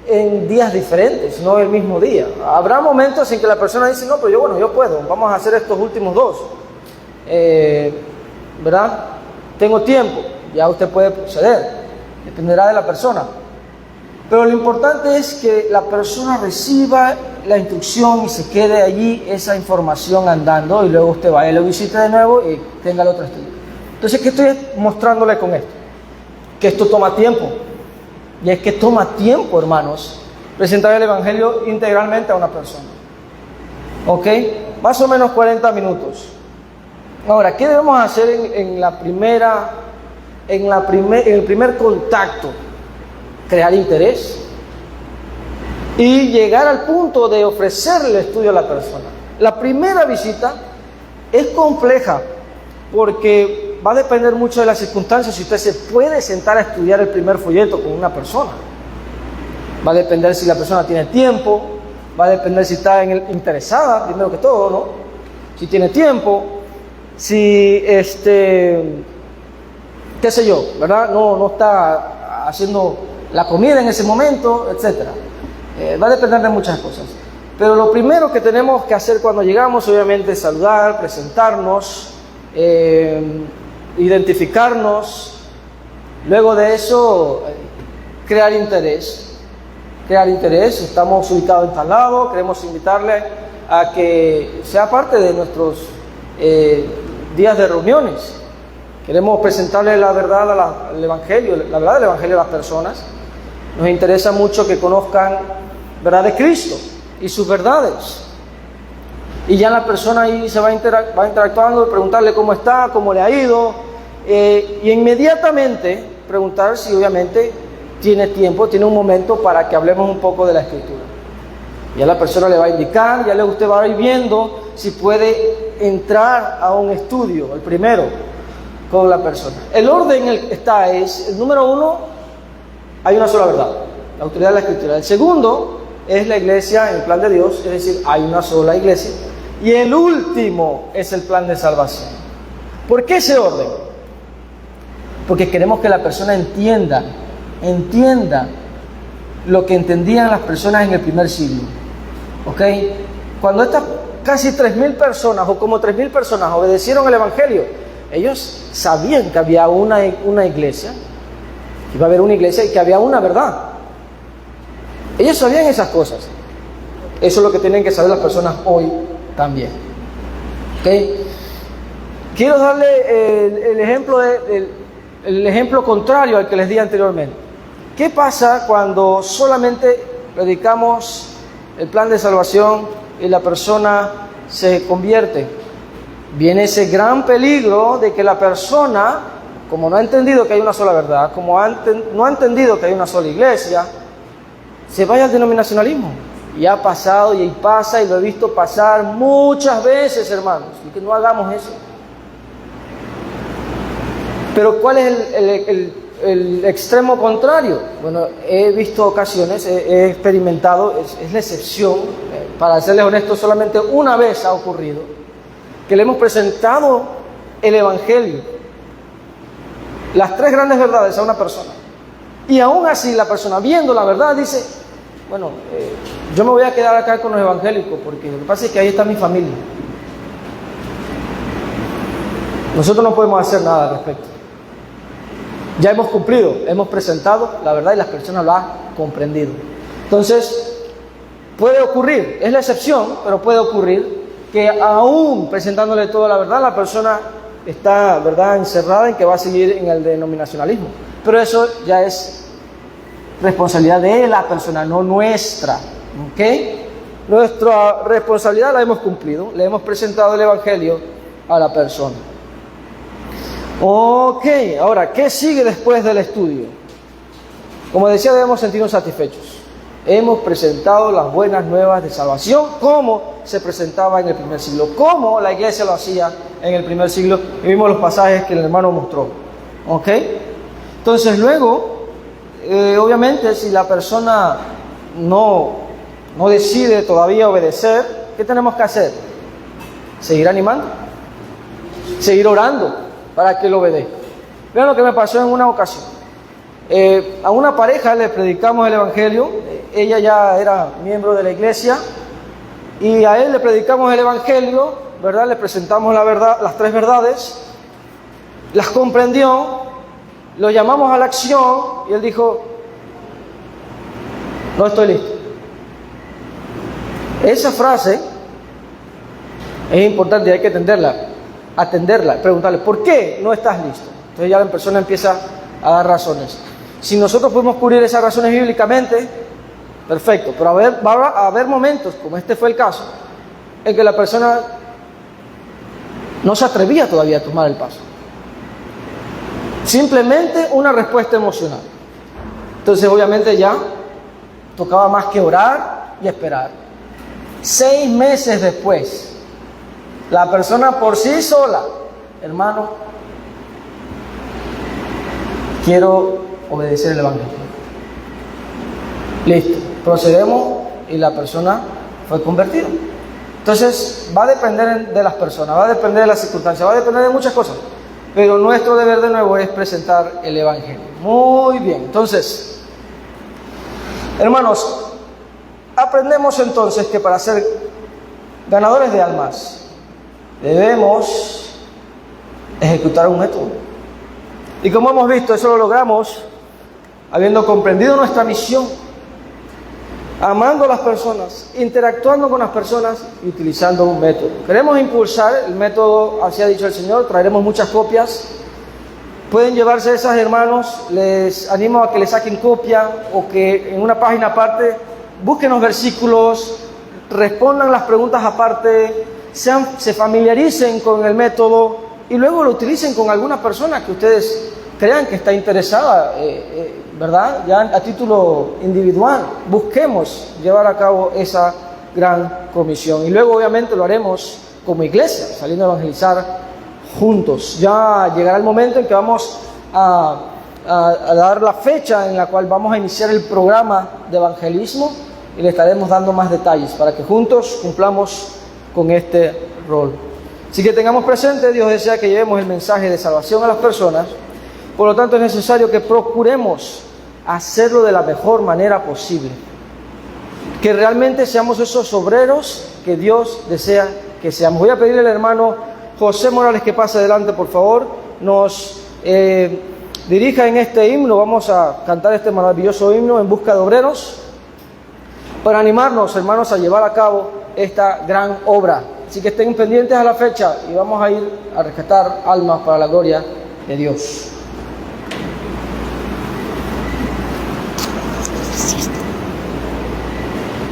[SPEAKER 2] en días diferentes, no el mismo día. Habrá momentos en que la persona dice, no, pero yo puedo, vamos a hacer estos últimos 2. ¿Verdad? Tengo tiempo, ya usted puede proceder, dependerá de la persona. Pero lo importante es que la persona reciba la instrucción y se quede allí esa información andando y luego usted vaya y lo visite de nuevo y tenga el otro estudio. Entonces, ¿qué estoy mostrándole con esto? Que esto toma tiempo. Y es que toma tiempo, hermanos, presentar el Evangelio integralmente a una persona. ¿Ok? Más o menos 40 minutos. Ahora, ¿qué debemos hacer en el primer contacto? Crear interés y llegar al punto de ofrecerle el estudio a la persona. La primera visita es compleja porque va a depender mucho de las circunstancias si usted se puede sentar a estudiar el primer folleto con una persona. Va a depender si la persona tiene tiempo, va a depender si está interesada, primero que todo, ¿no? Si tiene tiempo, si qué sé yo, ¿verdad? No está haciendo la comida en ese momento, etc. Va a depender de muchas cosas. Pero lo primero que tenemos que hacer cuando llegamos, obviamente, es saludar, presentarnos, identificarnos. Luego de eso, crear interés. Crear interés. Estamos ubicados en tal lado, queremos invitarle a que sea parte de nuestros días de reuniones. Queremos presentarle la verdad al Evangelio, la verdad del Evangelio a las personas. Nos interesa mucho que conozcan verdad de Cristo y sus verdades. Y ya la persona ahí se va interactuando, preguntarle cómo está, cómo le ha ido, y inmediatamente preguntar si obviamente tiene tiempo, tiene un momento para que hablemos un poco de la Escritura. Ya la persona le va a indicar, ya luego usted va a ir viendo si puede entrar a un estudio, el primero, con la persona. El orden es, el número 1, hay una sola verdad, la autoridad de la Escritura. El segundo es la iglesia en el plan de Dios, es decir, hay una sola iglesia. Y el último es el plan de salvación. ¿Por qué ese orden? Porque queremos que la persona entienda lo que entendían las personas en el primer siglo. ¿Ok? Cuando estas casi 3.000 personas, o como 3.000 personas, obedecieron el Evangelio, ellos sabían que había una iglesia, que iba a haber una iglesia y que había una verdad. Ellos sabían esas cosas. Eso es lo que tienen que saber las personas hoy también. ¿Ok? Quiero darle el ejemplo contrario al que les di anteriormente. ¿Qué pasa cuando solamente predicamos el plan de salvación y la persona se convierte? Viene ese gran peligro de que la persona, como no ha entendido que hay una sola verdad, como no ha entendido que hay una sola iglesia, se vaya al denominacionalismo. Y ha pasado y pasa, y lo he visto pasar muchas veces, hermanos, y que no hagamos eso. Pero ¿cuál es el extremo contrario? Bueno, he visto ocasiones, he experimentado, es la excepción, para serles honestos, solamente una vez ha ocurrido, que le hemos presentado el Evangelio, las 3 grandes verdades a una persona, y aún así la persona, viendo la verdad, dice, bueno, yo me voy a quedar acá con los evangélicos, porque lo que pasa es que ahí está mi familia. Nosotros no podemos hacer nada al respecto. Ya hemos cumplido, hemos presentado la verdad y las personas lo han comprendido. Entonces, puede ocurrir, es la excepción, pero puede ocurrir que aún presentándole toda la verdad, la persona está, ¿verdad?, encerrada en que va a seguir en el denominacionalismo. Pero eso ya es responsabilidad de la persona, no nuestra. ¿Ok? Nuestra responsabilidad la hemos cumplido, le hemos presentado el Evangelio a la persona. Ok, ahora, ¿qué sigue después del estudio? Como decía, debemos sentirnos satisfechos. Hemos presentado las buenas nuevas de salvación, como se presentaba en el primer siglo, como la iglesia lo hacía en el primer siglo, y vimos los pasajes que el hermano mostró. Ok, entonces luego, obviamente, si la persona no decide todavía obedecer, ¿qué tenemos que hacer? Seguir animando, seguir orando para que lo obedezca. Vean lo que me pasó en una ocasión. A una pareja le predicamos el Evangelio, ella ya era miembro de la iglesia, y a él le predicamos el Evangelio, ¿verdad? Le presentamos la verdad, las 3 verdades, las comprendió, lo llamamos a la acción, y él dijo, no estoy listo. Esa frase es importante y hay que atenderla, preguntarle, ¿por qué no estás listo? Entonces ya la persona empieza a dar razones. Si nosotros podemos cubrir esas razones bíblicamente, perfecto, pero va a haber momentos, como este fue el caso, en que la persona no se atrevía todavía a tomar el paso. Simplemente una respuesta emocional. Entonces obviamente ya tocaba más que orar y esperar. 6 meses después, la persona por sí sola, hermano, quiero obedecer el Evangelio. Listo, procedemos y la persona fue convertida. Entonces va a depender de las personas, va a depender de las circunstancias, va a depender de muchas cosas, pero nuestro deber de nuevo es presentar el Evangelio. Muy bien, entonces, hermanos, aprendemos entonces que para ser ganadores de almas debemos ejecutar un método. Y como hemos visto, eso lo logramos habiendo comprendido nuestra misión, amando a las personas, interactuando con las personas y utilizando un método. Queremos impulsar el método, así ha dicho el Señor, traeremos muchas copias. Pueden llevarse esas, hermanos, les animo a que le saquen copia o que en una página aparte busquen los versículos, respondan las preguntas aparte, se familiaricen con el método y luego lo utilicen con alguna persona que ustedes crean que está interesada, ¿verdad? Ya a título individual, busquemos llevar a cabo esa gran comisión. Y luego obviamente lo haremos como iglesia, saliendo a evangelizar juntos. Ya llegará el momento en que vamos a dar la fecha en la cual vamos a iniciar el programa de evangelismo y le estaremos dando más detalles para que juntos cumplamos con este rol. Así que tengamos presente, Dios desea que llevemos el mensaje de salvación a las personas. Por lo tanto, es necesario que procuremos hacerlo de la mejor manera posible. Que realmente seamos esos obreros que Dios desea que seamos. Voy a pedirle al hermano José Morales que pase adelante, por favor, nos dirija en este himno. Vamos a cantar este maravilloso himno en busca de obreros, para animarnos, hermanos, a llevar a cabo esta gran obra. Así que estén pendientes a la fecha y vamos a ir a rescatar almas para la gloria de Dios.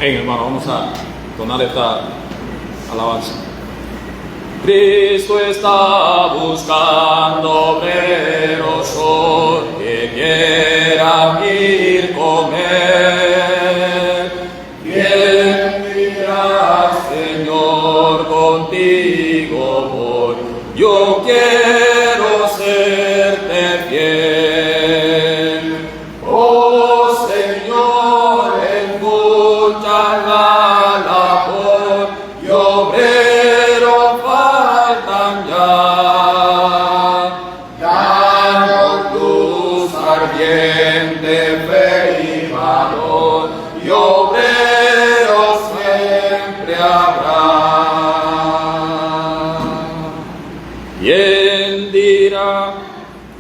[SPEAKER 3] Hey, hermano, vamos a donar esta alabanza. Cristo está buscando obreros hoy que quieran ir con Él. ¿Quién dirá, Señor, contigo voy? Yo quiero serte fiel. Oh Señor, escucha la labor y obreros faltan ya. Danos luz ardiente, fe y valor, y obreros siempre habrá. ¿Quién dirá,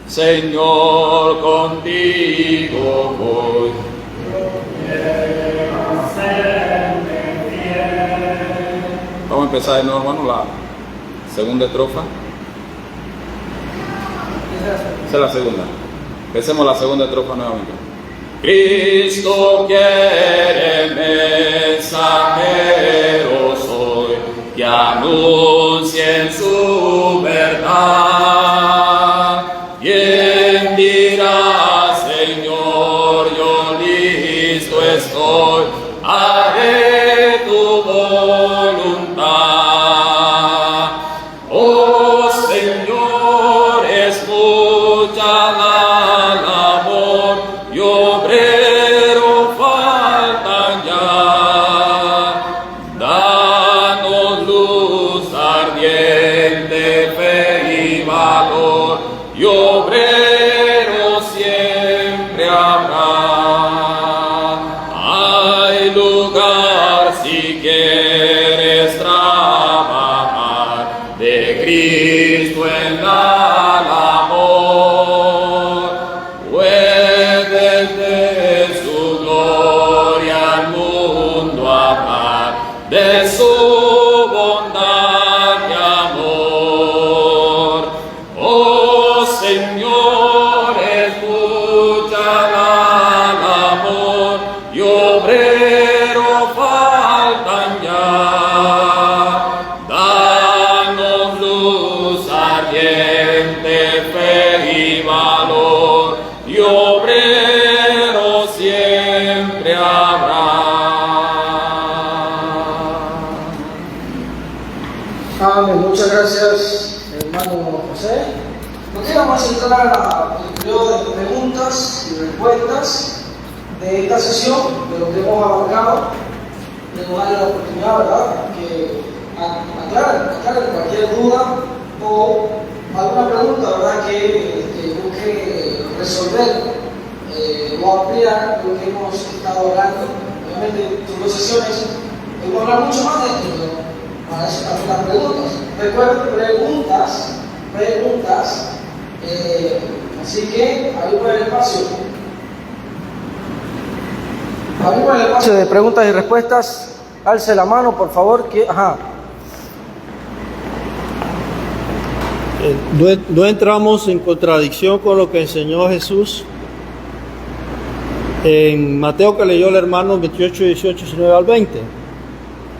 [SPEAKER 3] Señor, contigo voy? Vamos a empezar de nuevo, hermano, la segunda estrofa. Esa es la segunda. Empecemos la segunda estrofa nuevamente. Cristo quiere mensajeros hoy que anuncien su verdad. ¿Quién dirá, Señor, yo listo estoy, haré tu voluntad? Oh Señor, escucha la labor y obrero faltan ya. Danos luz ardiente, fe y valor, y obrero siempre habrá. Hay lugar si quieres trabajar de Cristo en la labor. Puedes de su gloria al mundo hablar, de su bondad y amor. Oh Señor, escucha la labor y obrero faltan ya. Danos luz ardiente, fe y valor, y obrero siempre habrá.
[SPEAKER 2] Amén. Muchas gracias, hermano José. Ok, vamos a entrar al periodo de preguntas y respuestas de esta sesión, de lo que hemos abarcado. Le voy a dar la oportunidad, ¿verdad?, que aclaren cualquier duda o alguna pregunta, ¿verdad?, que busque resolver o ampliar lo que hemos estado hablando. Obviamente, son dos sesiones, podemos hablar mucho más de esto, pero para eso también las preguntas. Recuerden, preguntas, así que abrimos el espacio. Abrimos el espacio de preguntas y respuestas. Alce la mano, por favor.
[SPEAKER 4] No entramos en contradicción con lo que enseñó Jesús en Mateo, que leyó el hermano 28, 18, 19 al 20.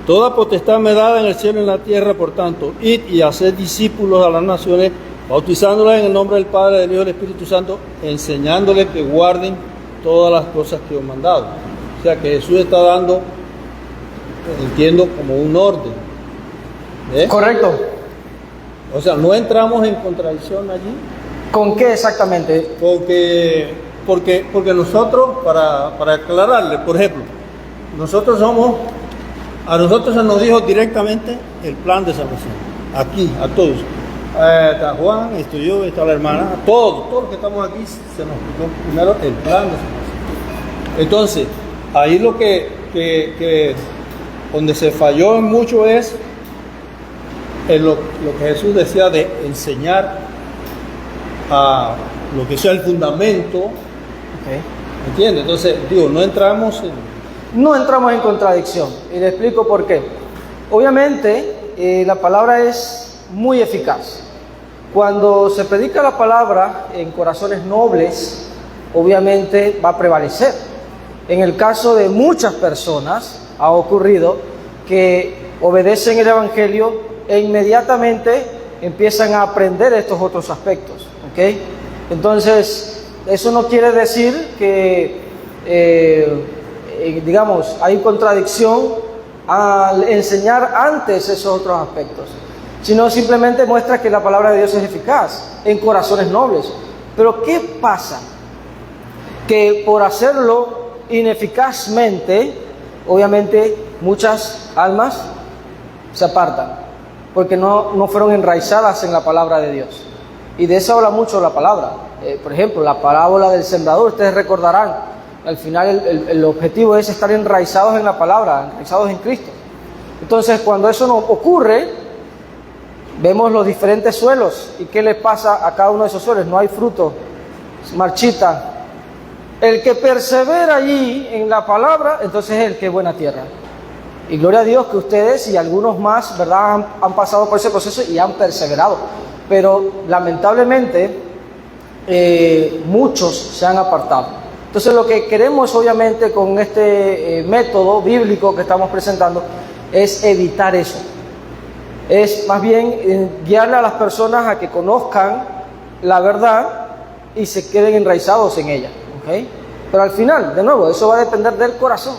[SPEAKER 4] Toda potestad me dada en el cielo y en la tierra, por tanto, id y haced discípulos a las naciones, bautizándolas en el nombre del Padre, del Hijo y del Espíritu Santo, enseñándoles que guarden todas las cosas que os he mandado. O sea que Jesús está dando, entiendo, como un orden.
[SPEAKER 2] Correcto.
[SPEAKER 4] O sea, no entramos en contradicción allí.
[SPEAKER 2] ¿Con qué exactamente?
[SPEAKER 4] Porque nosotros, para aclararle, por ejemplo, a nosotros se nos dijo directamente el plan de salvación. Aquí, a todos. Está Juan, estoy yo, está la hermana, todos los que estamos aquí, se nos explicó primero el plan de salvación. Entonces, ahí lo que donde se falló en mucho es en lo que Jesús decía de enseñar a lo que sea el fundamento,
[SPEAKER 2] Ok.
[SPEAKER 4] ¿entiendes? Entonces, digo, no entramos
[SPEAKER 2] en contradicción y le explico por qué. Obviamente, la palabra es muy eficaz. Cuando se predica la palabra en corazones nobles, obviamente va a prevalecer. En el caso de muchas personas ha ocurrido que obedecen el Evangelio e inmediatamente empiezan a aprender estos otros aspectos, ¿ok? Entonces, eso no quiere decir que, digamos, hay contradicción al enseñar antes esos otros aspectos, sino simplemente muestra que la palabra de Dios es eficaz en corazones nobles. Pero ¿qué pasa? Que por hacerlo ineficazmente, obviamente muchas almas se apartan, porque no fueron enraizadas en la palabra de Dios. Y de eso habla mucho la palabra. Por ejemplo, la parábola del sembrador, ustedes recordarán, al final el objetivo es estar enraizados en la palabra, enraizados en Cristo. Entonces, cuando eso no ocurre, vemos los diferentes suelos. ¿Y qué le pasa a cada uno de esos suelos? No hay fruto, se marchita. El que persevera allí en la palabra, entonces es el que es buena tierra. Y gloria a Dios que ustedes y algunos más, ¿verdad?, han pasado por ese proceso y han perseverado. Pero lamentablemente muchos se han apartado. Entonces lo que queremos obviamente con este método bíblico que estamos presentando es evitar eso. Es más bien guiarle a las personas a que conozcan la verdad y se queden enraizados en ella, ¿ok? Pero al final, de nuevo, eso va a depender del corazón.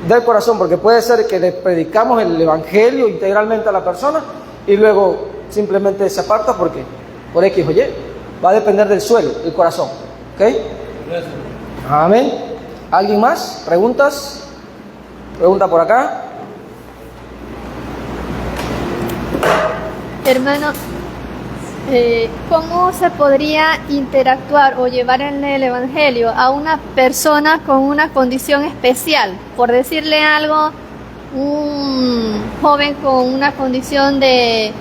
[SPEAKER 2] Del corazón, porque puede ser que le predicamos el Evangelio integralmente a la persona y luego simplemente se aparta porque por X o Y. Va a depender del suelo, del corazón, ¿ok?
[SPEAKER 4] Gracias.
[SPEAKER 2] Amén. ¿Alguien más? ¿Preguntas? Pregunta por acá.
[SPEAKER 5] Hermano, ¿cómo se podría interactuar o llevar en el Evangelio a una persona con una condición especial? Por decirle algo, un joven con una condición de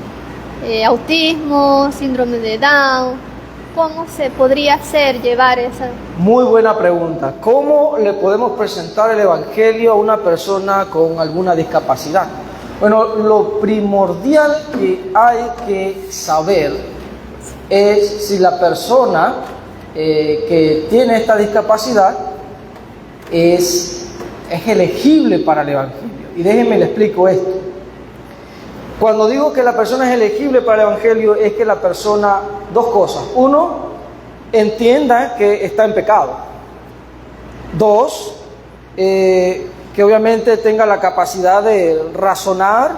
[SPEAKER 5] autismo, síndrome de Down, ¿cómo se podría hacer llevar esa?
[SPEAKER 2] Muy buena pregunta. ¿Cómo le podemos presentar el Evangelio a una persona con alguna discapacidad? Bueno, lo primordial que hay que saber es si la persona que tiene esta discapacidad es elegible para el Evangelio. Y déjenme le explico esto. Cuando digo que la persona es elegible para el Evangelio, es que la persona, dos cosas. Uno, entienda que está en pecado. Dos, que obviamente tenga la capacidad de razonar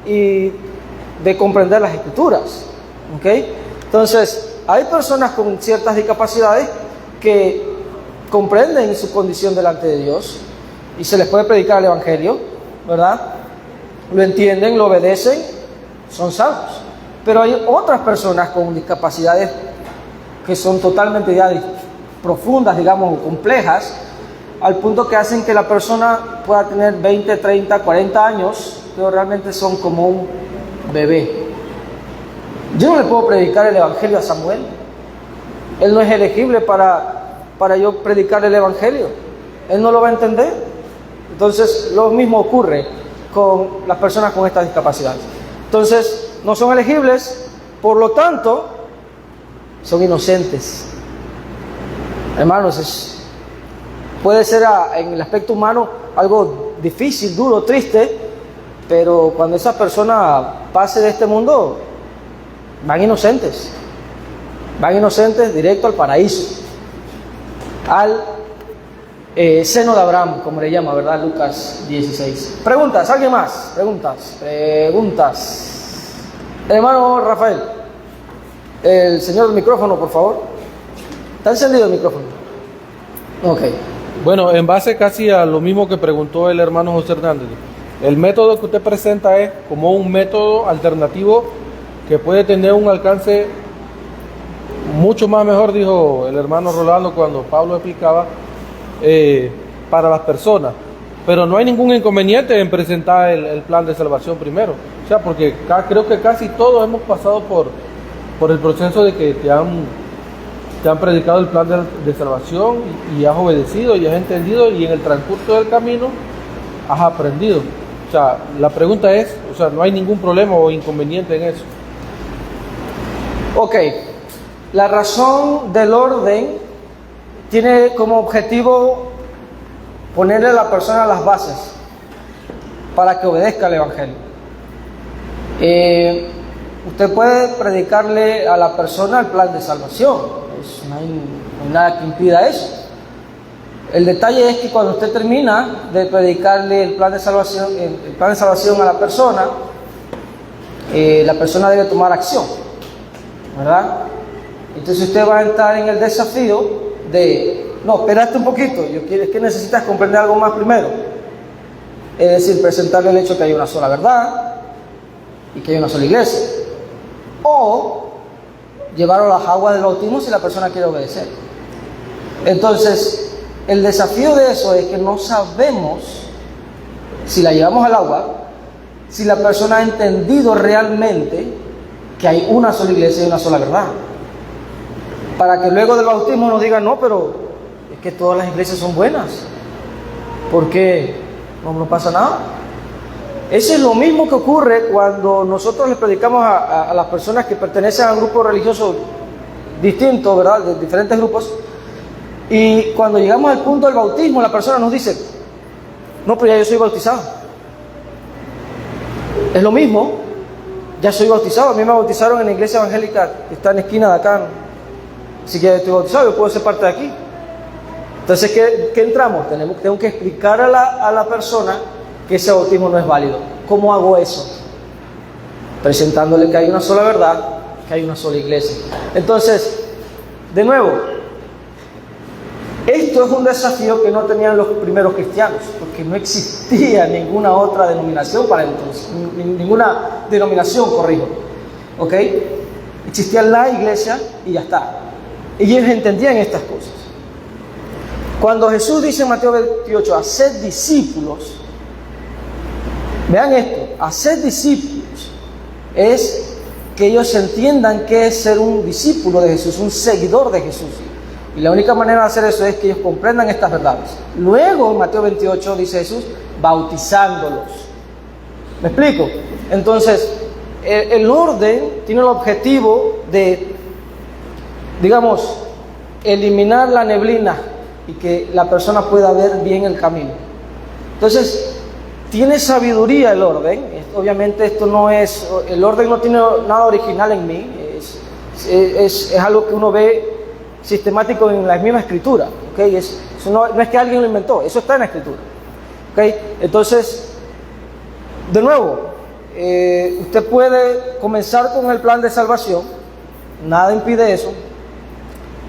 [SPEAKER 2] y de comprender las Escrituras. ¿Ok? Entonces, hay personas con ciertas discapacidades que comprenden su condición delante de Dios y se les puede predicar el Evangelio, ¿verdad? Lo entienden, lo obedecen, son salvos. Pero hay otras personas con discapacidades que son totalmente ya profundas, digamos, o complejas, al punto que hacen que la persona pueda tener 20, 30, 40 años, pero realmente son como un bebé. Yo no le puedo predicar el Evangelio a Samuel. Él no es elegible para yo predicar el Evangelio. Él no lo va a entender. Entonces, lo mismo ocurre con las personas con estas discapacidades. Entonces, no son elegibles, por lo tanto, son inocentes. Hermanos, puede ser en el aspecto humano algo difícil, duro, triste, pero cuando esa persona pase de este mundo, van inocentes directo al paraíso, al seno de Abraham, como le llama, ¿verdad? Lucas 16. ¿Preguntas? ¿Alguien más? Preguntas. Hermano Rafael, el señor del micrófono, por favor. ¿Está encendido el micrófono? Ok.
[SPEAKER 6] Bueno, en base casi a lo mismo que preguntó el hermano José Hernández, el método que usted presenta es como un método alternativo que puede tener un alcance mucho más mejor, dijo el hermano Rolando cuando Pablo explicaba, para las personas. Pero no hay ningún inconveniente en presentar el plan de salvación primero. O sea, porque creo que casi todos hemos pasado por el proceso de que te han predicado el plan de salvación y has obedecido y has entendido, y en el transcurso del camino has aprendido. O sea, la pregunta es, o sea, no hay ningún problema o inconveniente en eso.
[SPEAKER 2] Ok, la razón del orden tiene como objetivo ponerle a la persona las bases para que obedezca al Evangelio. Usted puede predicarle a la persona el plan de salvación, no hay nada que impida eso. El detalle es que cuando usted termina de predicarle el plan de salvación a la persona debe tomar acción, ¿verdad? Entonces usted va a entrar en el desafío de, no, espérate un poquito, es que necesitas comprender algo más primero. Es decir, presentarle el hecho que hay una sola verdad y que hay una sola iglesia. O llevarlo a las aguas del bautismo si la persona quiere obedecer. Entonces, el desafío de eso es que no sabemos, si la llevamos al agua, si la persona ha entendido realmente que hay una sola iglesia y una sola verdad. Para que luego del bautismo nos digan, no, pero es que todas las iglesias son buenas. ¿Por qué no pasa nada? Eso es lo mismo que ocurre cuando nosotros le predicamos a las personas que pertenecen a grupos religiosos distintos, ¿verdad? De diferentes grupos. Y cuando llegamos al punto del bautismo, la persona nos dice, no, pero ya yo soy bautizado. Es lo mismo, ya soy bautizado. A mí me bautizaron en la iglesia evangélica que está en la esquina de acá. Así que ya estoy bautizado, yo puedo ser parte de aquí. Entonces, ¿qué entramos? Tengo que explicar a la persona que ese bautismo no es válido. ¿Cómo hago eso? Presentándole que hay una sola verdad, que hay una sola iglesia. Entonces, de nuevo, esto es un desafío que no tenían los primeros cristianos, porque no existía ninguna otra denominación para entonces, ninguna denominación, corrijo, ¿ok? Existía la iglesia y ya está. Y ellos entendían estas cosas. Cuando Jesús dice en Mateo 28, haced discípulos, vean esto, hacer discípulos es que ellos entiendan qué es ser un discípulo de Jesús, un seguidor de Jesús. Y la única manera de hacer eso es que ellos comprendan estas verdades. Luego, en Mateo 28, dice Jesús, bautizándolos. ¿Me explico? Entonces, el orden tiene el objetivo de, digamos, eliminar la neblina y que la persona pueda ver bien el camino. Entonces, tiene sabiduría el orden. Obviamente esto no es, el orden no tiene nada original en mí, es algo que uno ve sistemático en la misma escritura, ¿okay? Eso no es que alguien lo inventó, eso está en la escritura, ¿okay? Entonces, de nuevo, usted puede comenzar con el plan de salvación, nada impide eso,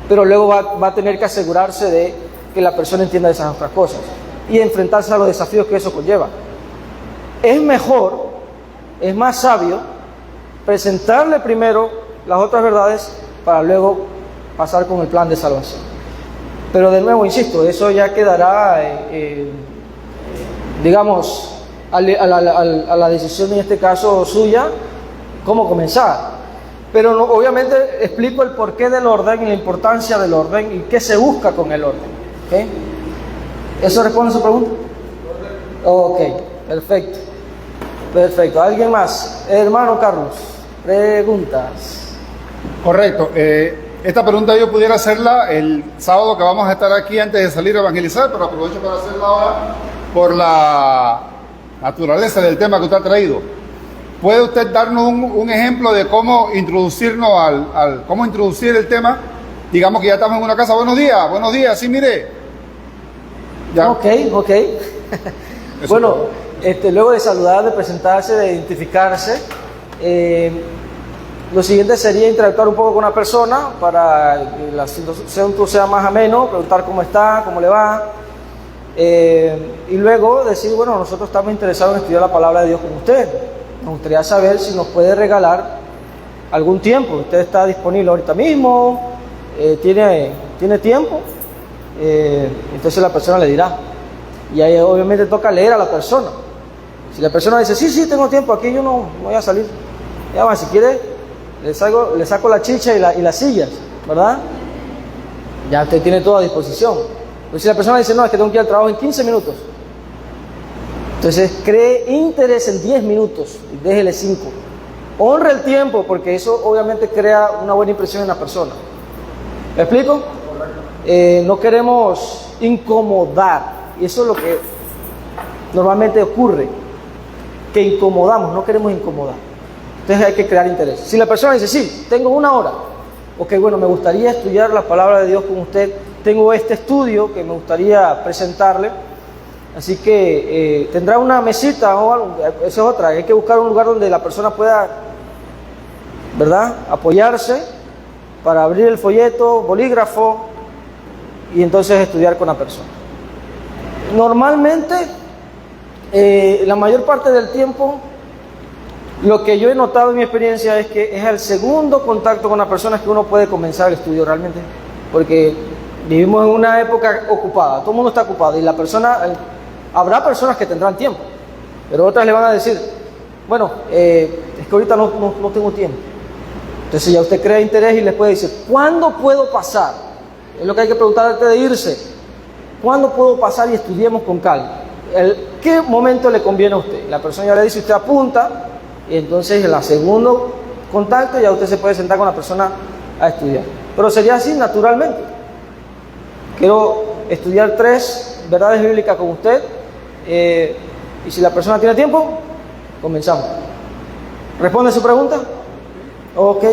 [SPEAKER 2] pero luego va a tener que asegurarse de que la persona entienda esas otras cosas y enfrentarse a los desafíos que eso conlleva. Es mejor, es más sabio presentarle primero las otras verdades para luego pasar con el plan de salvación. Pero de nuevo, insisto, eso ya quedará, digamos, a la decisión en este caso suya, cómo comenzar. Pero no, obviamente explico el porqué del orden y la importancia del orden y qué se busca con el orden. ¿Okay? ¿Eso responde a su pregunta? Ok, perfecto. Perfecto. ¿Alguien más? Hermano Carlos, preguntas.
[SPEAKER 1] Correcto. Esta pregunta yo pudiera hacerla el sábado que vamos a estar aquí antes de salir a evangelizar, pero aprovecho para hacerla ahora por la naturaleza del tema que usted ha traído. ¿Puede usted darnos un ejemplo de cómo introducirnos cómo introducir el tema? Digamos que ya estamos en una casa. Buenos días, sí, mire. ¿Ya?
[SPEAKER 2] Ok. Bueno, luego de saludar, de presentarse, de identificarse, lo siguiente sería interactuar un poco con una persona para que la situación sea más ameno, preguntar cómo está, cómo le va, y luego decir, bueno, nosotros estamos interesados en estudiar la palabra de Dios con usted. Nos gustaría saber si nos puede regalar algún tiempo. Usted está disponible ahorita mismo, tiene tiempo. entonces la persona le dirá. Y ahí obviamente toca leer a la persona. Si la persona dice, sí, tengo tiempo, aquí yo no voy a salir. Ya va, si quiere, le saco la chicha y las sillas, ¿verdad? Ya usted tiene todo a disposición. Pero si la persona dice, no, es que tengo que ir al trabajo en 15 minutos. Entonces, cree interés en 10 minutos y déjele 5. Honre el tiempo, porque eso obviamente crea una buena impresión en la persona. ¿Me explico? No queremos incomodar. Y eso es lo que normalmente ocurre. Que incomodamos, no queremos incomodar. Entonces hay que crear interés. Si la persona dice, sí, tengo 1 hora. Ok, bueno, me gustaría estudiar la palabra de Dios con usted. Tengo este estudio que me gustaría presentarle. Así que tendrá una mesita o algo. Esa es otra. Hay que buscar un lugar donde la persona pueda, ¿verdad?, apoyarse para abrir el folleto, bolígrafo y entonces estudiar con la persona. Normalmente, la mayor parte del tiempo, lo que yo he notado en mi experiencia es que es el segundo contacto con las personas que uno puede comenzar el estudio realmente, porque vivimos en una época ocupada, todo el mundo está ocupado y la persona, habrá personas que tendrán tiempo, pero otras le van a decir, bueno, es que ahorita no tengo tiempo. Entonces ya usted crea interés y les puede decir, ¿cuándo puedo pasar? Es lo que hay que preguntar antes de irse. ¿Cuándo puedo pasar y estudiemos con calma? ¿Qué momento le conviene a usted? La persona ya le dice, usted apunta, y entonces en el segundo contacto ya usted se puede sentar con la persona a estudiar. Pero sería así naturalmente. Quiero estudiar 3 verdades bíblicas con usted, y si la persona tiene tiempo, comenzamos. ¿Responde su pregunta? Ok.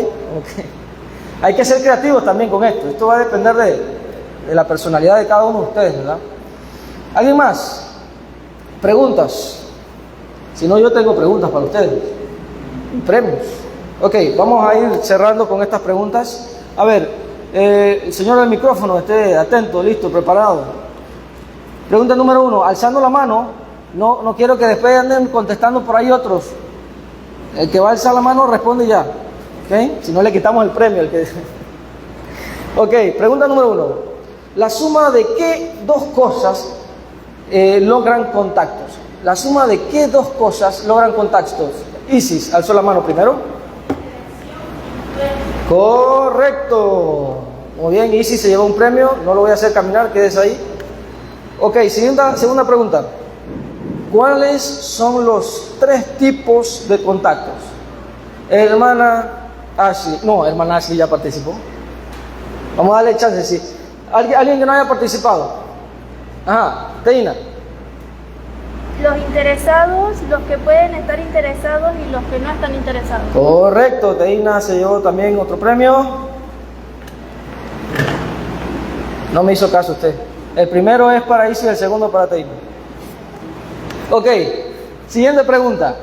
[SPEAKER 2] Hay que ser creativos también con esto. Esto va a depender de la personalidad de cada uno de ustedes, ¿verdad? ¿Alguien más? ¿Preguntas? Si no, yo tengo preguntas para ustedes. Premios. Ok, vamos a ir cerrando con estas preguntas. A ver, el señor del micrófono, esté atento, listo, preparado. Pregunta número 1, alzando la mano. No quiero que después anden contestando por ahí otros. El que va a alzar la mano responde ya. ¿Ok? Si no, le quitamos el premio. Ok, pregunta número 1. La suma de qué 2 cosas logran contactos. La suma de qué 2 cosas logran contactos. Isis, alzó la mano primero. Correcto. Muy bien, Isis se lleva un premio. No lo voy a hacer caminar, quédese ahí. Ok, segunda pregunta. ¿Cuáles son los 3 tipos de contactos? Hermana Ashley. No, hermana Ashley ya participó. Vamos a darle chance, sí. ¿Alguien que no haya participado? Ajá, Teina.
[SPEAKER 5] Los interesados, los que pueden estar interesados y los que no están interesados.
[SPEAKER 2] Correcto, Teina se llevó también otro premio. No me hizo caso usted. El primero es para Isis y el segundo para Teina. Ok, siguiente pregunta.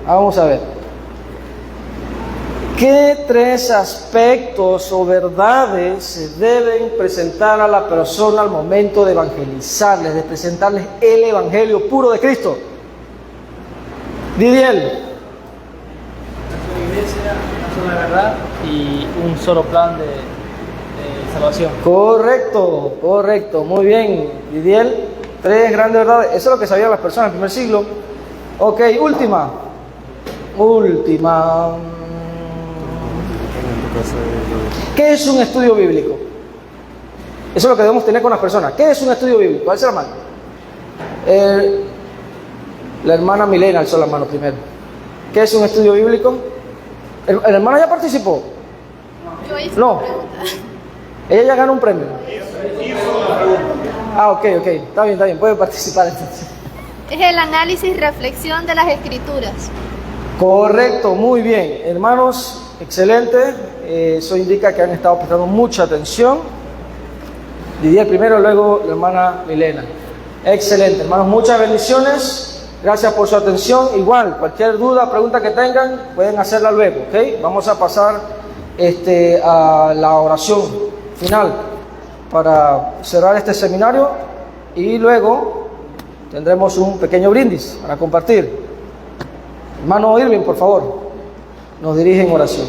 [SPEAKER 2] Vamos a ver. ¿Qué 3 aspectos o verdades se deben presentar a la persona al momento de evangelizarles, de presentarles el evangelio puro de Cristo? Didiel.
[SPEAKER 7] Una iglesia, una sola verdad y un solo plan de salvación.
[SPEAKER 2] Correcto, muy bien, Didiel. 3 grandes verdades, eso es lo que sabían las personas en el primer siglo. Ok, última. ¿Qué es un estudio bíblico? Eso es lo que debemos tener con las personas. ¿Qué es un estudio bíblico? Alza la mano. La hermana Milena alzó la mano primero. ¿Qué es un estudio bíblico? ¿El hermano ya participó?
[SPEAKER 5] Yo hice
[SPEAKER 2] No.
[SPEAKER 5] una pregunta.
[SPEAKER 2] Ella ya ganó un premio. Ok, está bien, puede participar entonces.
[SPEAKER 5] Es el análisis y reflexión de las escrituras.
[SPEAKER 2] Correcto, muy bien. Hermanos, excelente. Eso indica que han estado prestando mucha atención. Didier primero, luego la hermana Milena. Excelente, hermanos, muchas bendiciones. Gracias por su atención. Igual, cualquier duda, pregunta que tengan, pueden hacerla luego, ¿ok? Vamos a pasar a la oración final para cerrar este seminario y luego tendremos un pequeño brindis para compartir. Hermano Irving, por favor, nos dirige en oración.